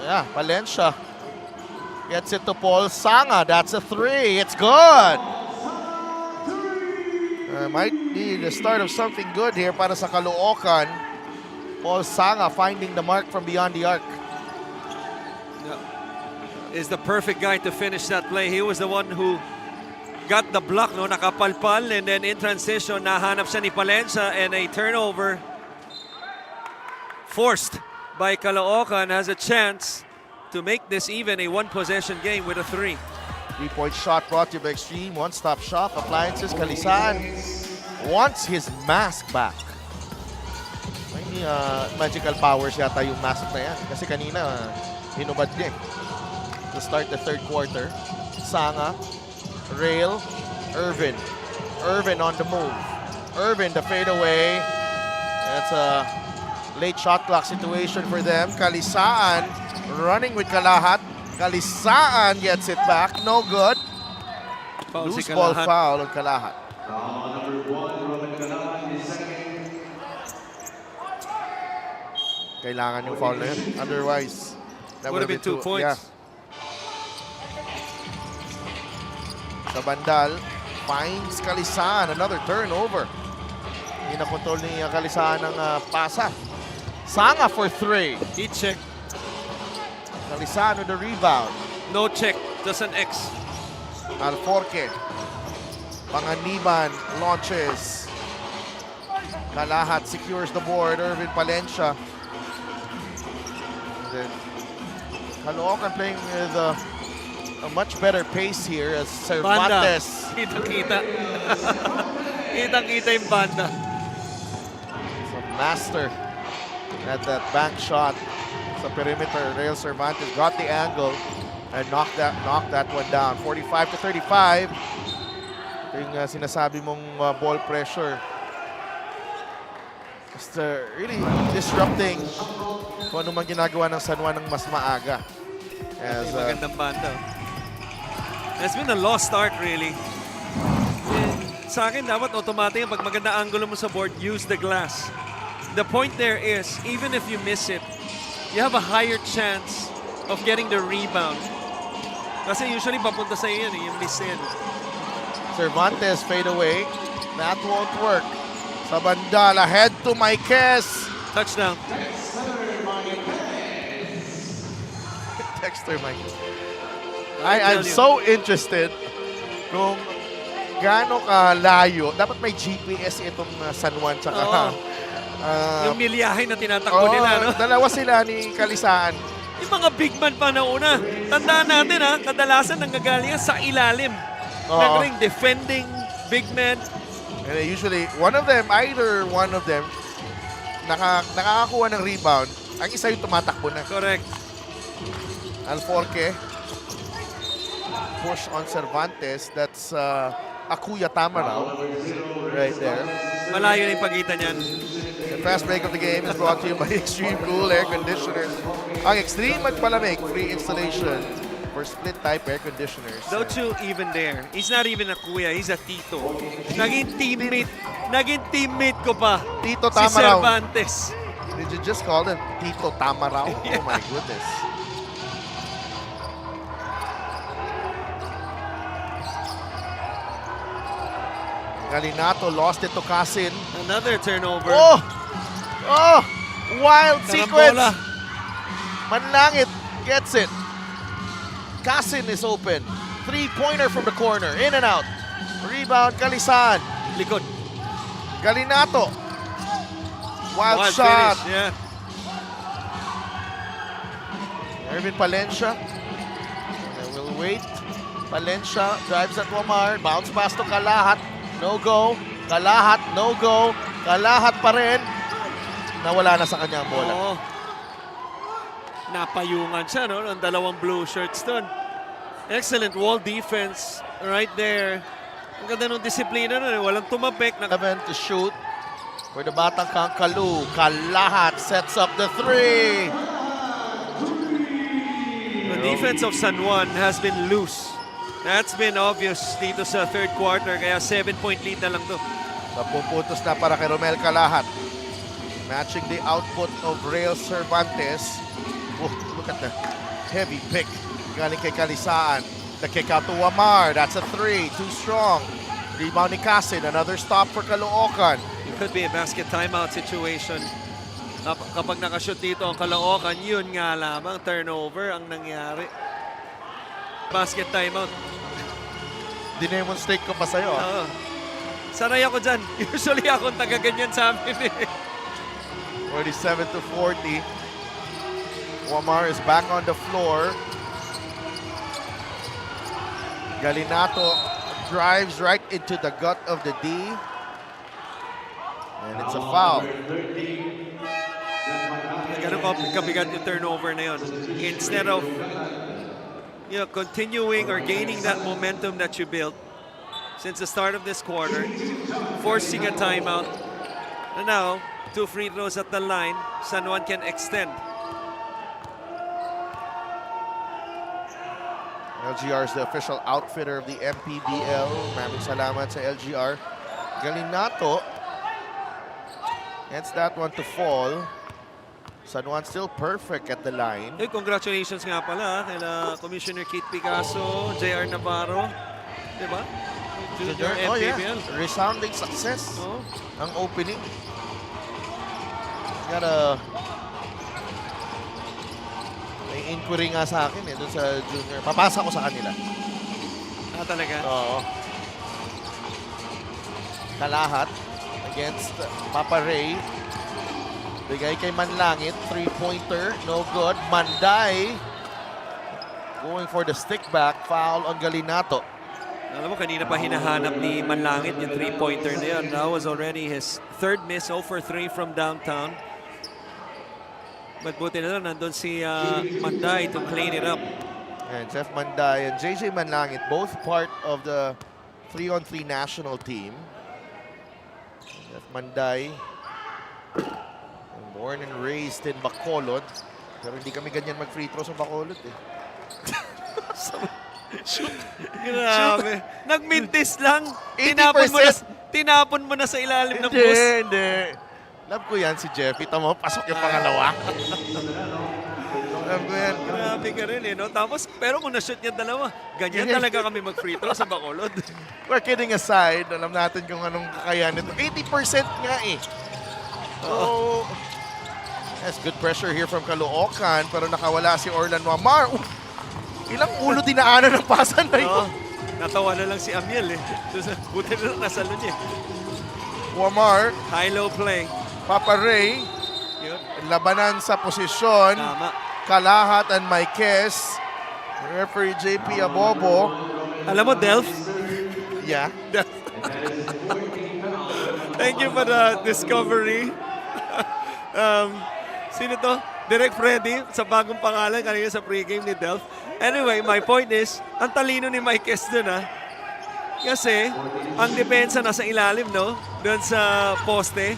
Yeah, Palencia gets it to Paul Sanga. That's a three. It's good. Might be the start of something good here para sa Caloocan. Paul Sanga finding the mark from beyond the arc. Is the perfect guy to finish that play. He was the one who got the block, nakapalpal, and then in transition, nahanap siya ni Palencia, and a turnover forced by Caloocan has a chance to make this even a one-possession game with a three. Three-point shot brought to you by Extreme One-Stop Shop Appliances. Calisaan wants his mask back. May magical powers yata yung mask na yan. Kasi kanina, hinubad niya to start the third quarter. Sanga, Rail, Irvin. Irvin on the move. Irvin, the fadeaway. That's a late shot clock situation for them. Calisaan running with Calahat. Calisaan gets it back. No good. Loose ball foul on Calahat. Kailangan yung foul na yun. Otherwise, that would have been 2 points. Yeah. Sabandal finds Calisaan. Another turnover. Hindi na control ni Calisaan ng pasa. Sanga for three. Heat check. Calisaan with the rebound. No check. Just an X. Alforque. Panganiban launches. Calahat secures the board. Irvin Palencia. Caloocan playing with a much better pace here as Cervantes. Kita-kita. Kitang-kita yung banda. So master at that bank shot sa perimeter. Real Cervantes got the angle and knocked that one down. 45-35. Yung sinasabi mong ball pressure. Just really disrupting kung ano man ginagawa ng San Juan ng mas maaga. As magandang banda. It's been a lost start, really. Sa akin, dapat automatic pag maganda angulo mo sa board, use the glass. The point there is, even if you miss it, you have a higher chance of getting the rebound. Kasi usually papunta sa iyo yan, yung miss yan. Cervantes fade away. That won't work. Sa banda, ahead to Marquez. Touchdown. Dexter Marquez. I I'm tell you. so interested kung gaano kalayo. Dapat may GPS itong San Juan tsaka Oo. Yung milyahe na tinatakbo nila, no? dalawa sila ni Kalisaan. Yung mga big man pa na una. Tandaan natin, ha? Kadalasan nanggagaling yan sa ilalim. Oo. Ng ring, defending big men. And usually, either one of them, nakakakuha ng rebound. Ang isa yung tumatakbo na. Correct. Alforque. Push on Cervantes. That's Akuya Tamaraw. Right there. Malayo na yung pagitan yan. The fast break of the game is brought to you by Extreme Cool Air Conditioners. Ang Extreme Magpalamig, free installation for split-type air conditioners. Don't you even dare. He's not even a kuya, he's a tito. Naging teammate ko pa. Tito Si Tamaraw. Cervantes. Did you just call him Tito Tamaraw? Oh my goodness. Galinato lost it to Casin. Another turnover. Oh! Wild sequence! Karambola. Manlangit gets it. Casin is open. Three-pointer from the corner. In and out. Rebound, Kalisan. Likod. Galinato. Wild shot. Finish, yeah. Ervin Palencia. And we'll wait. Palencia drives at Wamar. Bounce pass to Kalahat. No go. Kalahat, no go. Kalahat pa rin. Nawala na sa kanya ang bola. Oo. Napayungan siya, no? Ang dalawang blue shirts doon. Excellent wall defense right there. Ang ganda ng disiplina nun. Walang tumapik. 7 to shoot for the Batang Kangkalu. Kalahat sets up the three. The defense of San Juan has been loose. That's been obvious dito sa third quarter. Kaya 7-point lead na lang to. 10 puntos na para kay Romel Kalahat. Matching the output of Real Cervantes. Oh, look at the heavy pick. Galing kay Kalisaan. The kick out to Wamar. That's a three. Too strong. Rebound ni Casin. Another stop for Caloocan. It could be a basket timeout situation. Kapag nakashoot dito ang Caloocan, yun nga lamang turnover ang nangyari. Basket timeout. Dinemonstrate ko pa sa'yo. Oo. Sanay ako dyan. Usually akong taga-ganyan sa amin eh. 47 to 40. Wamar is back on the floor. Galinato drives right into the gut of the D. And it's a foul. Ganun kabigat yung turnover na yun. Instead of continuing or gaining that momentum that you built since the start of this quarter, forcing a timeout, and now 2 free throws at the line, San Juan can extend. LGR is the official outfitter of the MPBL. Maraming salamat sa LGR. Galinato gets that one to fall. San Juan still perfect at the line. Hey, congratulations nga pala kay Commissioner Kate Picasso, JR Navarro, di ba? Junior Oh yeah, MPBL. resounding success Oh. ang opening. Got may inquiry nga sa akin doon sa junior. Papasa ko sa kanila. Ah, talaga? Oo. Kalahat against Papa Ray. Bigay kay Manlangit. 3-pointer. No good. Manday going for the stick back. Foul on Galinato. Alam mo, kanina pa hinahanap ni Manlangit yung 3-pointer na yun. That was already his third miss, 0 for 3 from downtown. But buti na lang, nandun si Manday to clean it up. And Jeff Manday and JJ Manlangit, both part of the 3-on-3 national team. Jeff Manday, born and raised in Bacolod. Pero hindi kami ganyan mag-free throw sa Bacolod eh. Grabe. Nagmintis lang. 80%. Tinapon mo na sa ilalim ng Hindi, bus. hindi. Love ko yan si Jeffy. Tama, pasok yung pangalawa. Love ko yan. Grabe ka rin eh, no? Tapos, pero kung na-shoot niya dalawa, ganyan talaga kami mag-free throw sa Bacolod. We're kidding aside, alam natin kung anong kakayahan nito. 80% nga eh. So, yes, good pressure here from Caloocan, pero nakawala si Orlan Wamar. Ilang ulo dinaanan ng pasan na yun. Natawa na lang si Amiel eh. Buti na lang nasalo niya. Wamar, High-low play. Papa Ray, Yun. labanan sa posisyon. Tama. Kalahat and Maikes. Referee JP Abobo. Alam mo, Delph, Yeah. thank you for the discovery. Sino to? Direct Freddy sa bagong pangalan kanina sa pregame ni Delph. Anyway, my point is, ang talino ni Maikes dun Kasi, ang depensa nasa ilalim, no? Doon sa poste.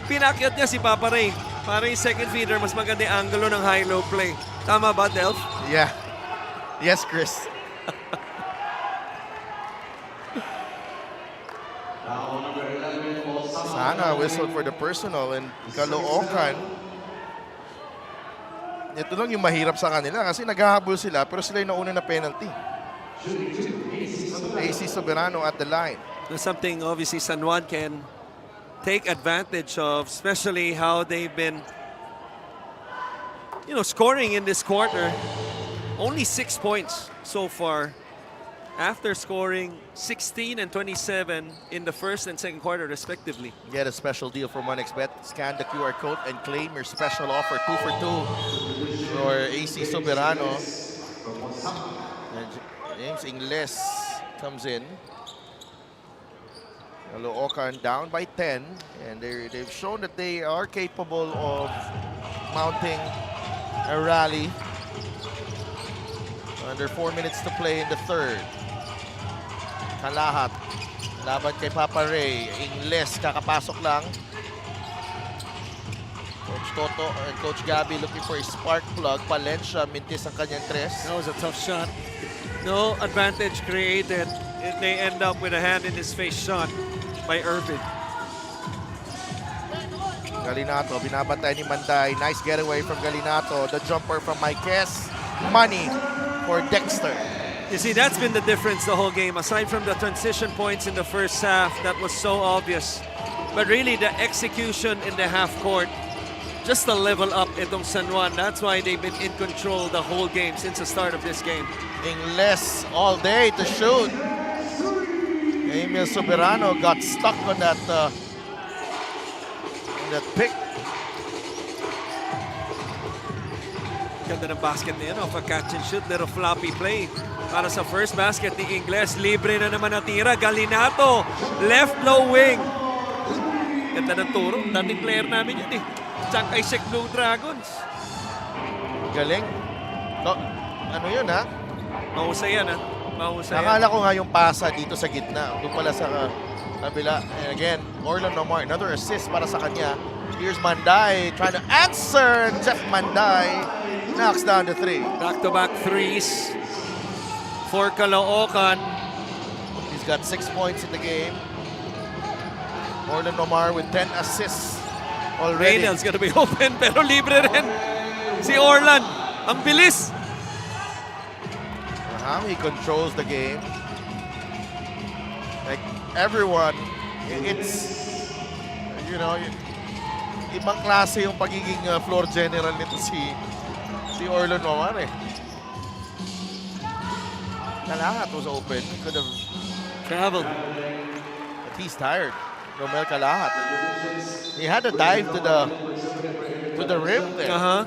Pinakyat niya si Papa Ray. Para yung second feeder, mas maganda yung angulo ng high-low play. Tama ba, Delph? Yeah. Yes, Chris. Sana whistle for the personal and Caloocan. Ito lang yung mahirap sa kanila kasi naghahabol sila pero sila yung nauna na penalty. AC Soberano at the line. That's something obviously San Juan can take advantage of, especially how they've been, scoring in this quarter. Only 6 points so far after scoring 16 and 27 in the first and second quarter respectively. Get a special deal from 1xBet. Scan the QR code and claim your special offer 2 for 2 for AC Soberano. And James Ingles comes in. Caloocan down by 10, and they've shown that they are capable of mounting a rally. Under 4 minutes to play in the third. Kalahat. Laban kay Papa Ray. Ingles kakapasok lang. Coach Toto and Coach Gabby looking for a spark plug. Palencia mintis ang kanyang tres. That was a tough shot. No advantage created. They end up with a hand-in-his-face shot by Irvin. Galinato, binabantay ni Manday. Nice getaway from Galinato. The jumper from Maikes. Money for Dexter. You see, that's been the difference the whole game. Aside from the transition points in the first half, that was so obvious. But really, the execution in the half court, just a level up itong San Juan. That's why they've been in control the whole game since the start of this game. Ingles all day to shoot. Emil Soberano got stuck on that pick. Ganda ng basket na yun, off a catch and shoot, little floppy play. Para sa first basket ni Ingles, libre na naman natira. Galinato, left low wing. Ganda ng turo, dating player namin yun Chankay Sek Blue Dragons. Galing. Ano yun ha? Mahusay yan Mahusay yan. Nakala ko nga yung pasa dito sa gitna. Doon pala sa kabila. And again, Orlan Omar, another assist para sa kanya. Here's Manday trying to answer. Jeff Manday knocks down the three. Back-to-back threes for Caloocan. He's got 6 points in the game. Orlan Omar with 10 assists already. Reynolds gonna be open pero libre rin. Si Orlan, ang bilis. How he controls the game. Like everyone, it's, ibang klase yung pagiging floor general nito si Orlan Omar Kalahat was open. Could have Traveled. But he's tired. Romel Kalahat. He had to dive to the rim there.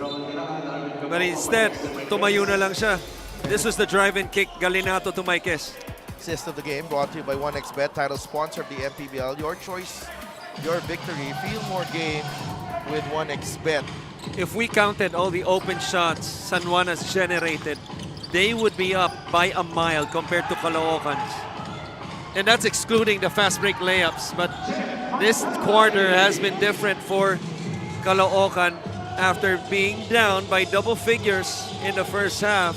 But instead, tumayo na lang siya. This was the drive and kick, Galinato to Maikes. Assist of the game brought to you by 1xBet, title sponsor of the MPBL. Your choice, your victory. Feel more game with 1xBet. If we counted all the open shots San Juan has generated, they would be up by a mile compared to Caloocan's. And that's excluding the fast break layups. But this quarter has been different for Caloocan after being down by double figures in the first half.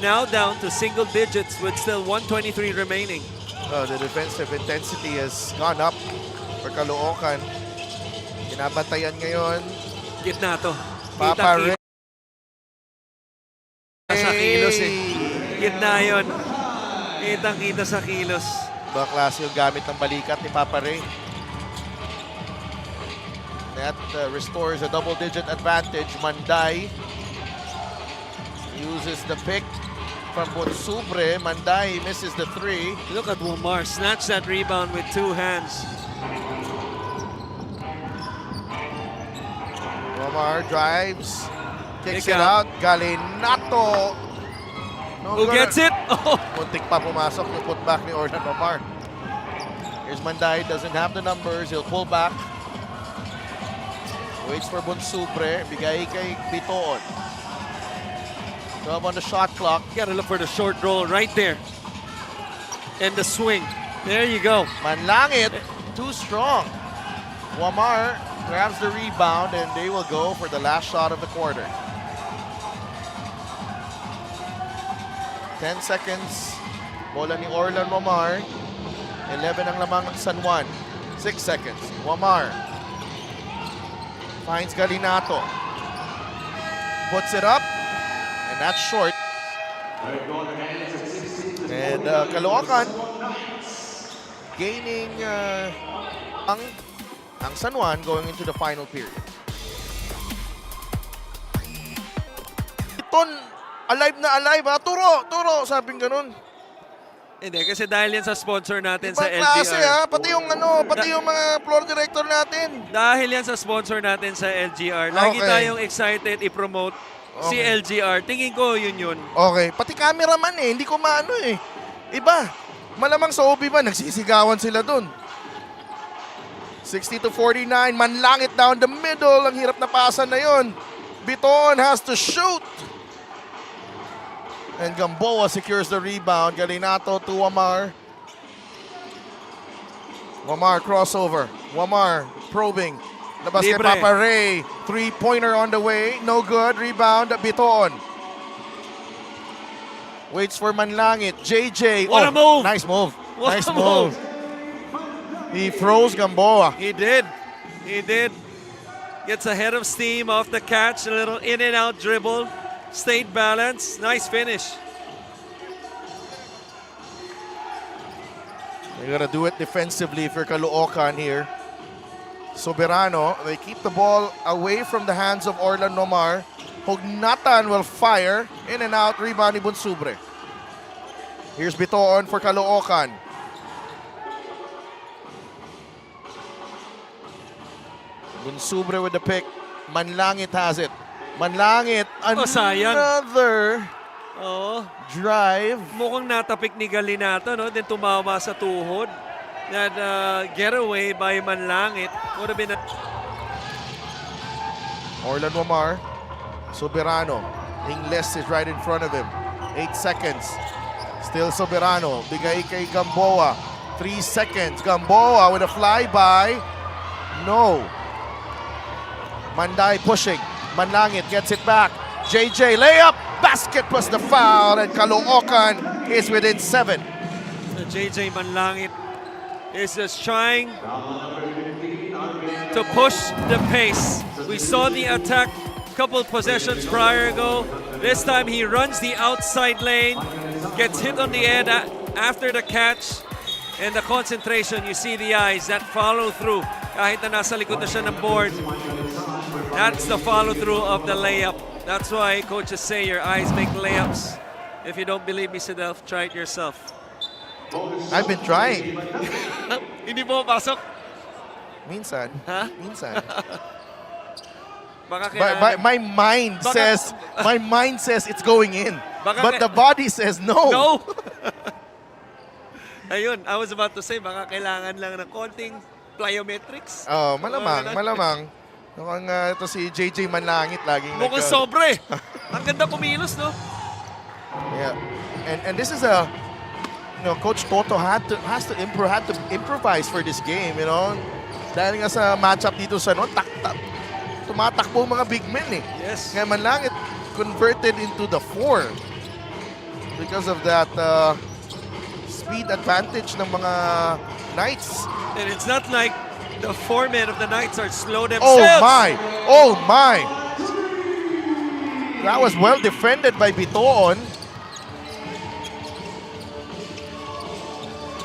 now down to single digits with still 1:23 remaining. The defensive intensity has gone up for Caloocan. Binabantayan ngayon. Gitna to. Papa Ray. Sa kilos eh. Gitna yun. Kitang-kita sa kilos. Baklas yung gamit ng balikat ni Papa Ray. That restores a double-digit advantage. Manday uses the pick from Bonsubre. Manday misses the three. Look at Womar snatch that rebound with two hands. Omar drives, kicks Kick it out. Galinato. Who gets it? Oh, Muntik pa pumasok yung putback ni Orlan Omar. Here's Manday, doesn't have the numbers. He'll pull back. Waits for Bonsubre. Bigay kay Bitoon. 12 on the shot clock. gotta look for the short roll right there. And the swing. There you go. Manlangit, too strong. Wamar grabs the rebound and they will go for the last shot of the quarter. 10 seconds. Bola ni Orlan Wamar. 11 ang lamang ng San Juan. 6 seconds. Wamar finds Galinato. Puts it up. And that's short. And Caloocan gaining ang San Juan going into the final period. Iton, alive na alive ha. Turo, sabing ganun. Hindi, kasi dahil yan sa sponsor natin Ibang sa klase LGR. ha, pati yung mga floor director natin. Dahil yan sa sponsor natin sa LGR. Lagi Okay. tayong excited i-promote si Okay. LGR. Tingin ko yun. Okay, pati cameraman hindi ko maano eh. Iba, malamang sa OB ba, nagsisigawan sila dun. 60-49, Manlangit down the middle. Ang hirap na pasan na yun. Biton has to shoot. And Gamboa secures the rebound. Galinato to Wamar. Wamar crossover. Wamar probing. Labas kay Libre. Papa Ray. Three-pointer on the way. No good. Rebound. Biton. Waits for Manlangit. JJ. What a move. Nice move. What nice a move. He froze Gamboa. He did. Gets ahead of steam off the catch. A little in and out dribble. Stayed balanced. Nice finish. You gotta do it defensively for Caloocan here. Soberano, they keep the ball away from the hands of Orlan Nomar. Hognatan will fire. In and out, rebound ni Bonsubre. Here's Bitoon for Caloocan. Bonsubre with the pick. Manlangit has it. Manlangit, sayang. another Oh, drive. mukhang natapik ni Galinato, no? Then tumama sa tuhod. That getaway by Manlangit would have been a... Orlan Wamar, Soberano. Ingles is right in front of him. 8 seconds. Still Soberano. Bigay kay Gamboa. 3 seconds. Gamboa with a flyby. No. Manday pushing. Manlangit gets it back. JJ layup. Basket plus the foul. And Caloocan is within 7. JJ Manlangit is just trying to push the pace. We saw the attack a couple possessions prior ago. This time he runs the outside lane, gets hit on the head after the catch, and the concentration, you see the eyes, that follow through. Kahit na nasa likod na siya ng board, that's the follow through of the layup. That's why coaches say your eyes make layups. If you don't believe me, Sidelf, try it yourself. I've been trying. Hindi mo pasok? Minsan. Ha? Minsan. Baka My mind says it's going in. Baka But the body says no. No! Ayun, I was about to say, baka kailangan lang ng konting plyometrics. Oh, malamang. Mukhang ito si JJ Manlangit laging Mukhang sobre. Ang ganda kumilos, no? Yeah. And this is Coach Toto had to improvise for this game, you know. Dahil nga sa matchup dito sa tumatakbo mga big men eh. Yes. Kaya Manlangit converted into the 4. because of that speed advantage ng mga Knights. And it's not like the foremen of the Knights are slow Oh themselves. my! Oh my! That was well defended by Bitoon.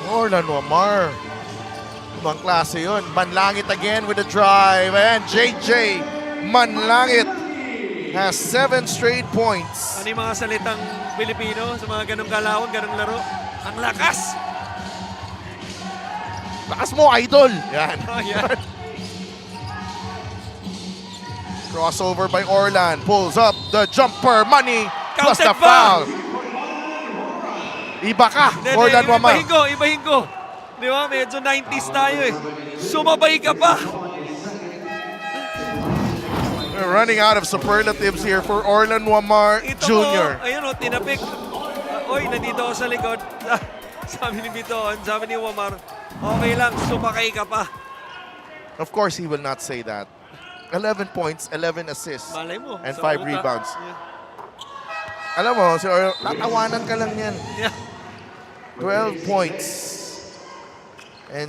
Orlan Wamar. Ibang klase yun. Manlangit again with a drive. And JJ Manlangit has 7 straight points. Ano yung mga salitang Pilipino sa mga ganong kalawang, ganong laro? Ang lakas! Lakas mo, idol! Yan. Oh, yeah. Crossover by Orlan. Pulls up the jumper. Money plus the Counted foul. foul. Iba ka, Orlan Wamar. Ibahin ko. Di ba? Medyo 90s tayo eh. Sumabay ka pa. We're running out of superlatives here for Orlan Wamar Ito Jr. Mo, ayun o, tinapik. Oy, nandito ako sa likod. Sabi ni Bitoon, sabi ni Wamar, okay lang, sumakay ka pa. Of course, he will not say that. 11 points, 11 assists, Malay mo. and sa 5 utak. rebounds. Yeah. Alam mo, si Orlan, tatawanan ka lang yan. Yeah. 12 points. And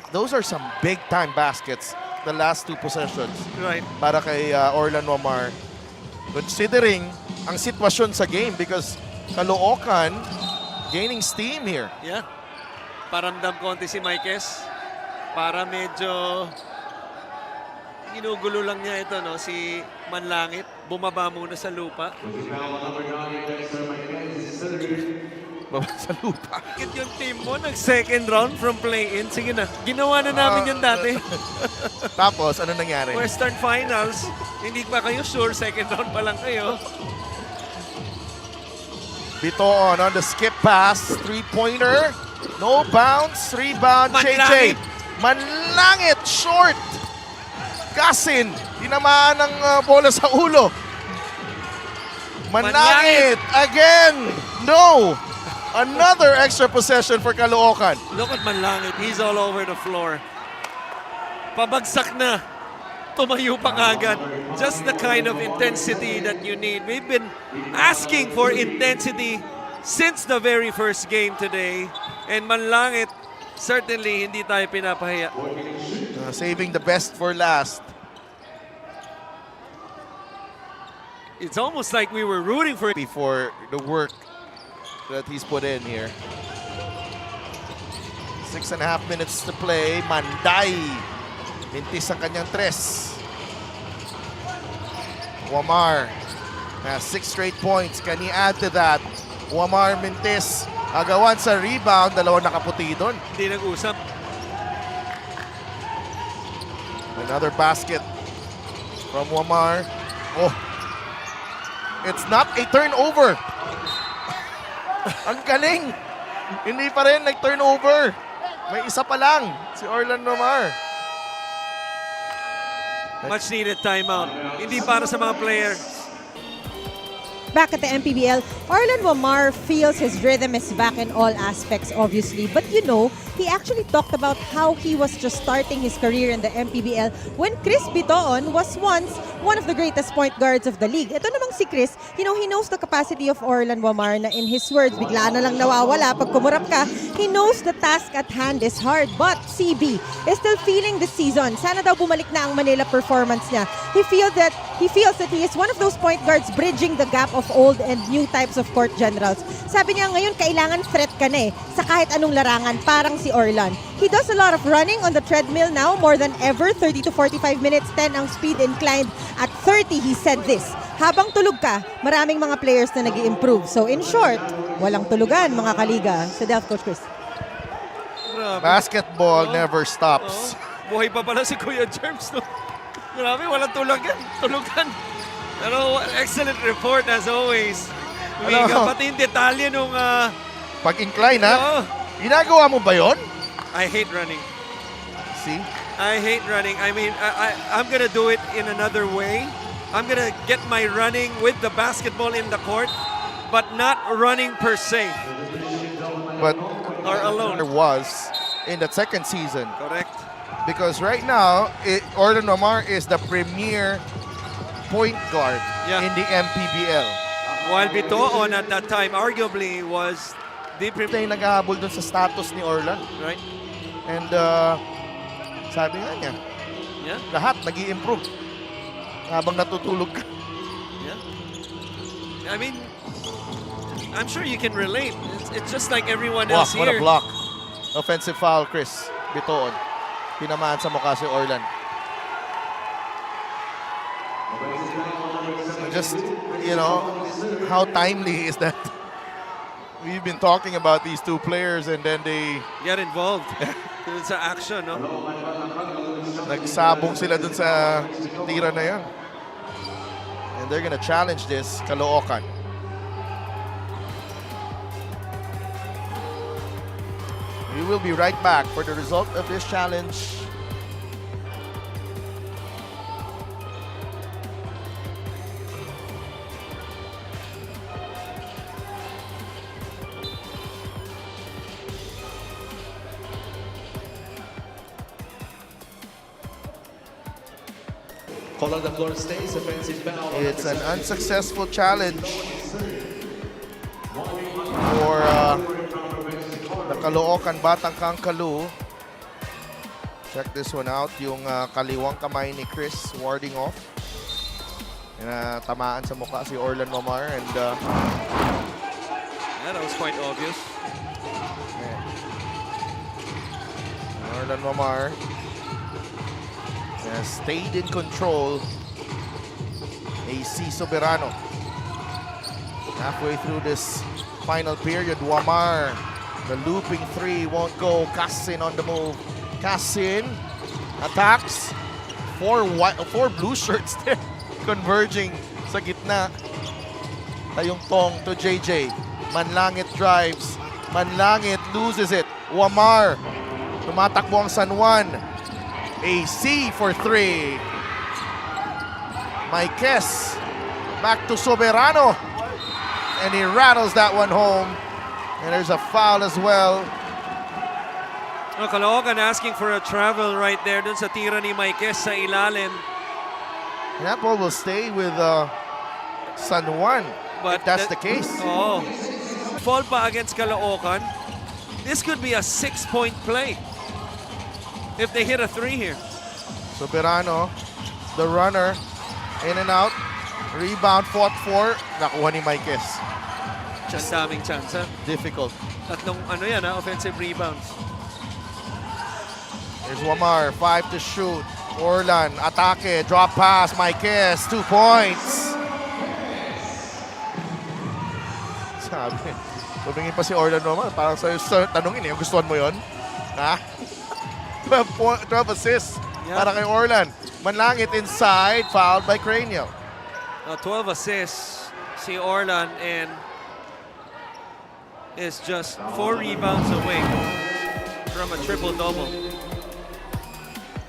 those are some big-time baskets, the last 2 possessions Right. para kay Orlan Wamar. Considering ang sitwasyon sa game because Caloocan gaining steam here. Yeah. Paramdam konti si Maikes. Para medyo ginugulo lang niya ito, no? Si Manlangit. Bumaba muna sa lupa. Baba sa lupa. Bakit yung team mo nag-second round from play-in? Sige na. Ginawa na namin yan dati. Tapos, ano nangyari? Western Finals. Hindi pa kayo sure. Second round pa lang kayo. Bitoon on the skip pass. 3-pointer. No bounce. Rebound. JJ. Manlangit. Manlangit. Short. Kasin. Tinamaan ng bola sa ulo. Manlangit. Again. No. Another extra possession for Caloocan. Look at Manlangit. He's all over the floor. Pabagsak na. Tumayo pa kagad. Just the kind of intensity that you need. We've been asking for intensity since the very first game today. And Manlangit, certainly hindi tayo pinapahiya. Saving the best for last. It's almost like we were rooting for it. For the work that he's put in here. 6.5 minutes to play. Manday. Mintis ang kanyang tres. Wamar has 6 straight points. Can he add to that? Wamar Mintis. Agawan sa rebound. Dalawang nakaputi doon. Hindi nag-usap. Another basket from Wamar. Oh. It's not a turnover. Ang galing. Hindi pa rin nag-turnover. May isa pa lang. Si Orlan Wamar. Much needed timeout. Hindi para sa mga player. Back at the MPBL, Orlan Wamar feels his rhythm is back in all aspects, obviously. But you know, he actually talked about how he was just starting his career in the MPBL when Chris Bitoon was once one of the greatest point guards of the league. Ito namang si Chris, you know, he knows the capacity of Orlan Wamar na in his words, bigla na lang nawawala pag kumurap ka. He knows the task at hand is hard, but CB is still feeling the season. Sana daw bumalik na ang Manila performance niya. He feels that he is one of those point guards bridging the gap of old and new types of court generals. Sabi niya ngayon, kailangan threat ka na sa kahit anong larangan, parang si Orlan. He does a lot of running on the treadmill now, more than ever, 30 to 45 minutes, 10 ang speed inclined. At 30, he said this, habang tulog ka, maraming mga players na nag-i-improve. So in short, walang tulugan mga kaliga. Sa Delph, Coach Chris. Grabe. Basketball never stops. Buhay pa pala si Kuya Germs, no? Grabe, walang tulugan. Pero excellent report as always. Pati yung detalye nung... Pag-incline, ha? Oo. Ginagawa mo ba yon? I hate running. See? I hate running. I mean, I'm gonna do it in another way. I'm gonna get my running with the basketball in the court, but not running per se. But Or alone. there was in the second season. Correct. Because right now, Orlan Wamar is the premier point guard Yeah. in the MPBL. While Bitoon at that time arguably was the Na yung naghahabol dun sa status ni Orlan. right? And sabi nga niya, Yeah, lahat nag-i-improve habang natutulog ka. yeah. I mean, I'm sure you can relate. It's just like everyone Wow, else what a here. block. Offensive foul, Chris. Bitoon. Tinamaan sa mukha si Orlan. Just, you know, how timely is that? We've been talking about these two players and then they Get involved. It's an action, no? nagsabong sila dun sa tira na yan. And they're gonna challenge this, Caloocan. We will be right back for the result of this challenge. Call on the floor stays. Offensive foul. on It's number an 17. unsuccessful challenge for the Caloocan Batang Kangkalu. Check this one out, yung kaliwang kamay ni Chris warding off. Tamaan sa mukha si Orlan Mamar and Yeah, that was quite obvious. Orlan Mamar has stayed in control. AC Soberano. Halfway through this final period, Wamar, the looping three won't go. Kasin on the move. Kasin attacks. Four blue shirts there converging sa gitna. Tayong Tong to JJ. Manlangit drives. Manlangit loses it. Wamar. Tumatakbo ang San Juan. AC for three. Maikes back to Soberano. And he rattles that one home. And there's a foul as well. Caloocan asking for a travel right there dun sa tira ni Maikes sa ilalim. And that ball will stay with San Juan. If that's the case. Oh. Fall pa against Caloocan. This could be a 6-point play if they hit a three here. Soberano, the runner, in and out. Rebound, fought for. Nakuha ni Maikes. Ang daming chance, ha? Difficult. Tatlong offensive rebounds. There's Wamar, 5 to shoot. Orlan, atake, drop pass, Maikes, 2 points. Sabi, tumingin pa si Orlan Wamar, parang sa'yo tanungin, yung gustuhan mo yon? Ha? 12 assists para kay Orlan. Manlangit inside, fouled by Cranial. 12 assists si Orlan and is just 4 rebounds away from a triple-double.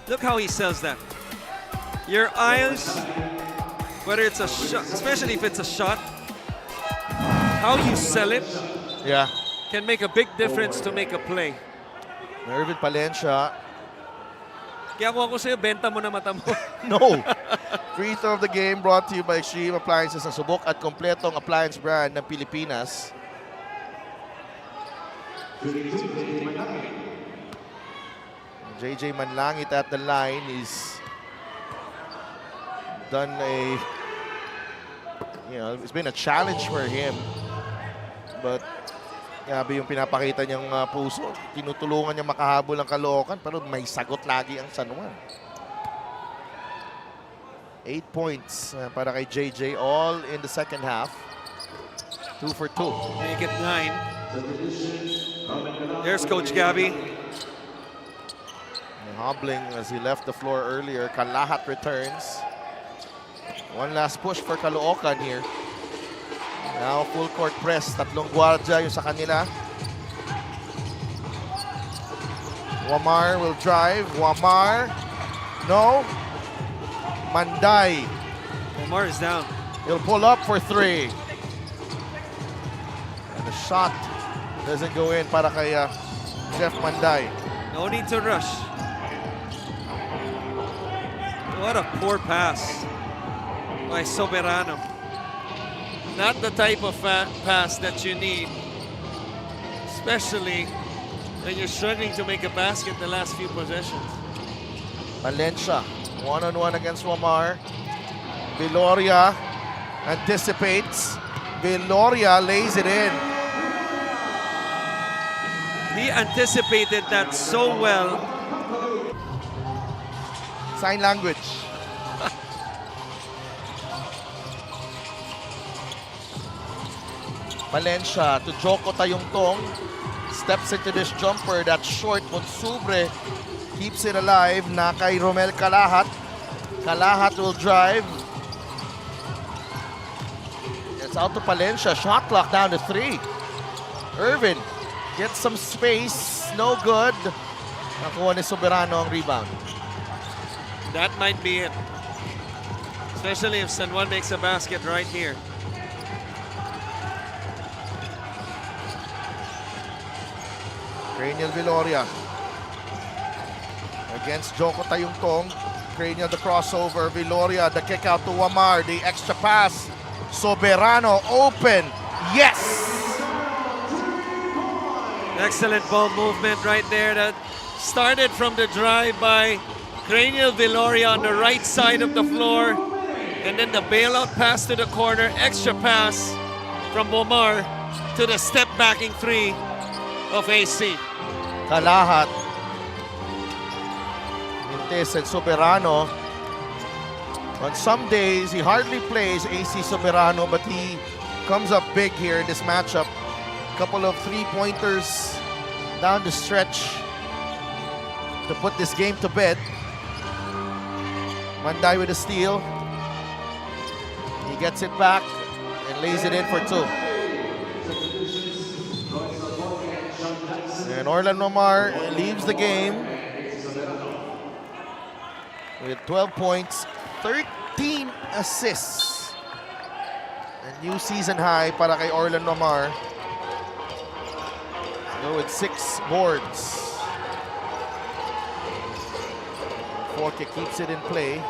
Look how he sells that. Your eyes, whether it's a shot, especially if it's a shot, how you sell it Yeah. can make a big difference to make a play. Mervin Palencia. Kaya kung ako sa'yo, benta mo na mata mo. No. Free throw of the game brought to you by Extreme Appliances, ang subok at kompletong appliance brand ng Pilipinas. JJ Manlangit at the line. He's done it's been a challenge for him. But grabe yung pinapakita niyang puso. Tinutulungan niya makahabol ang Caloocan pero may sagot lagi ang San Juan. 8 points para kay JJ, all in the second half. 2 for 2. Make it 9. There's Coach Gabby. Hobbling as he left the floor earlier. Kalahat returns. One last push for Caloocan here. Now full court press. Tatlong guardia yung sa kanila. Wamar will drive. Wamar. No. Manday. Omar is down. He'll pull up for 3. And the shot doesn't go in para kay Jeff Manday. No need to rush. What a poor pass by Soberano. Not the type of pass that you need, especially when you're struggling to make a basket the last few possessions. Valencia, one-on-one against Wamar. Viloria anticipates. Viloria lays it in. He anticipated that so well. Sign language. Valencia to Joko Tayungtong. Steps into this jumper. That's short. Monsubre keeps it alive. Na kay Romel Calahat. Calahat will drive. It's out to Valencia. Shot clock down to 3. Irvin gets some space. No good. Nakuha ni Soberano ang rebound. That might be it. Especially if San Juan makes a basket right here. Cranial Viloria against Joko Tayungtong. Cranial the crossover. Viloria the kick out to Wamar. The extra pass. Soberano open. Yes! Excellent ball movement right there. That started from the drive by Cranial Viloria on the right side of the floor. And then the bailout pass to the corner. Extra pass from Wamar to the step backing 3 of AC. Calahat. Mintes and Soberano. On some days, he hardly plays AC Soberano, but he comes up big here in this matchup. Couple of three-pointers down the stretch to put this game to bed. Manday with a steal. He gets it back and lays it in for 2. And Orlan Omar leaves the game with 12 points, 13 assists. A new season high para kay Orlan Omar. Go with 6 boards. Forke keeps it in play.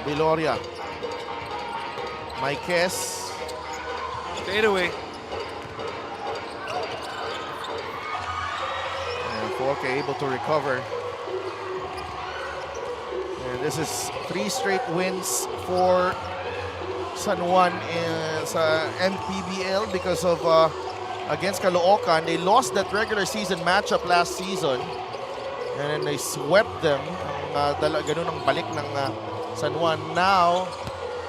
Viloria. Maikes. Fade away. And Forke able to recover. And this is 3 straight wins for San Juan sa MPBL because of against Caloocan. They lost that regular season matchup last season. And then they swept them. Ganun ang balik ng San Juan. Now,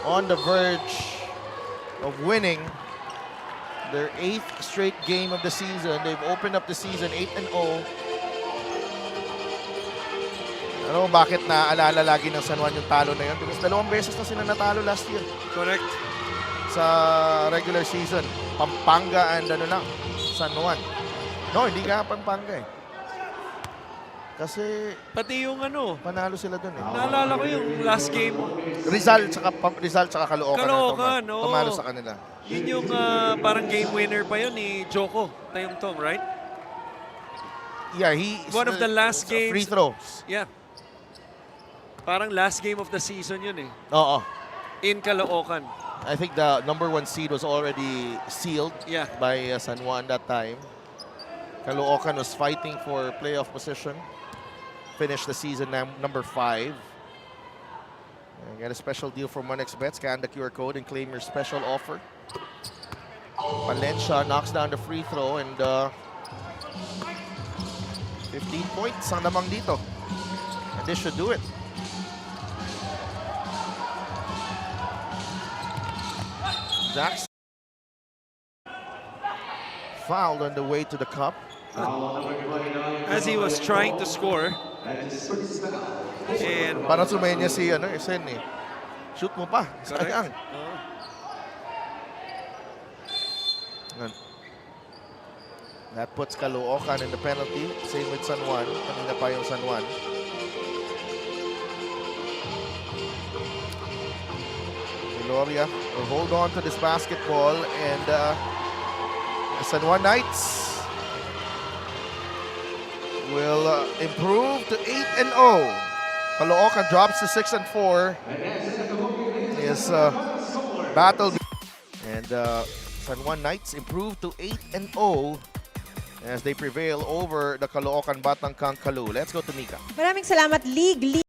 on the verge of winning their 8th straight game of the season. They've opened up the season 8-0. Ano bakit naaalala lagi ng San Juan yung talo na yun? Because 2 beses na sila natalo last year. Correct. Sa regular season. Pampanga and San Juan. No, hindi nga Pampanga eh. Kasi Pati yung panalo sila dun eh. naalala ko yung last game. Rizal tsaka Caloocan. Caloocan, oo. Tumalo sa kanila. Yun yung parang game winner pa yun ni Joko Tayungtong, right? Yeah, he One of the last games. free throws. Yeah. Parang last game of the season yun eh. Oo. In Caloocan. I think the number 1 seed was already sealed by San Juan that time. Caloocan was fighting for playoff position. Finished the season number 5. Get a special deal from 1xBet. Scan the QR code and claim your special offer. Valencia knocks down the free throw and 15 points ang lamang dito. And this should do it. Jackson fouled on the way to the cup. As he was trying to score. And Parang sumenya si Esen eh. Shoot mo pa. Sayang. That puts Caloocan in the penalty. Same with San Juan. Kanina pa yung San Juan. Viloria will hold on to this basketball and San Juan Knights will improve to 8-0. Caloocan drops to 6-4. Is battle, and San Juan Knights improved to 8-0 as they prevail over the Caloocan Batangkang Kalu. Let's go to Mika. Maraming salamat, League.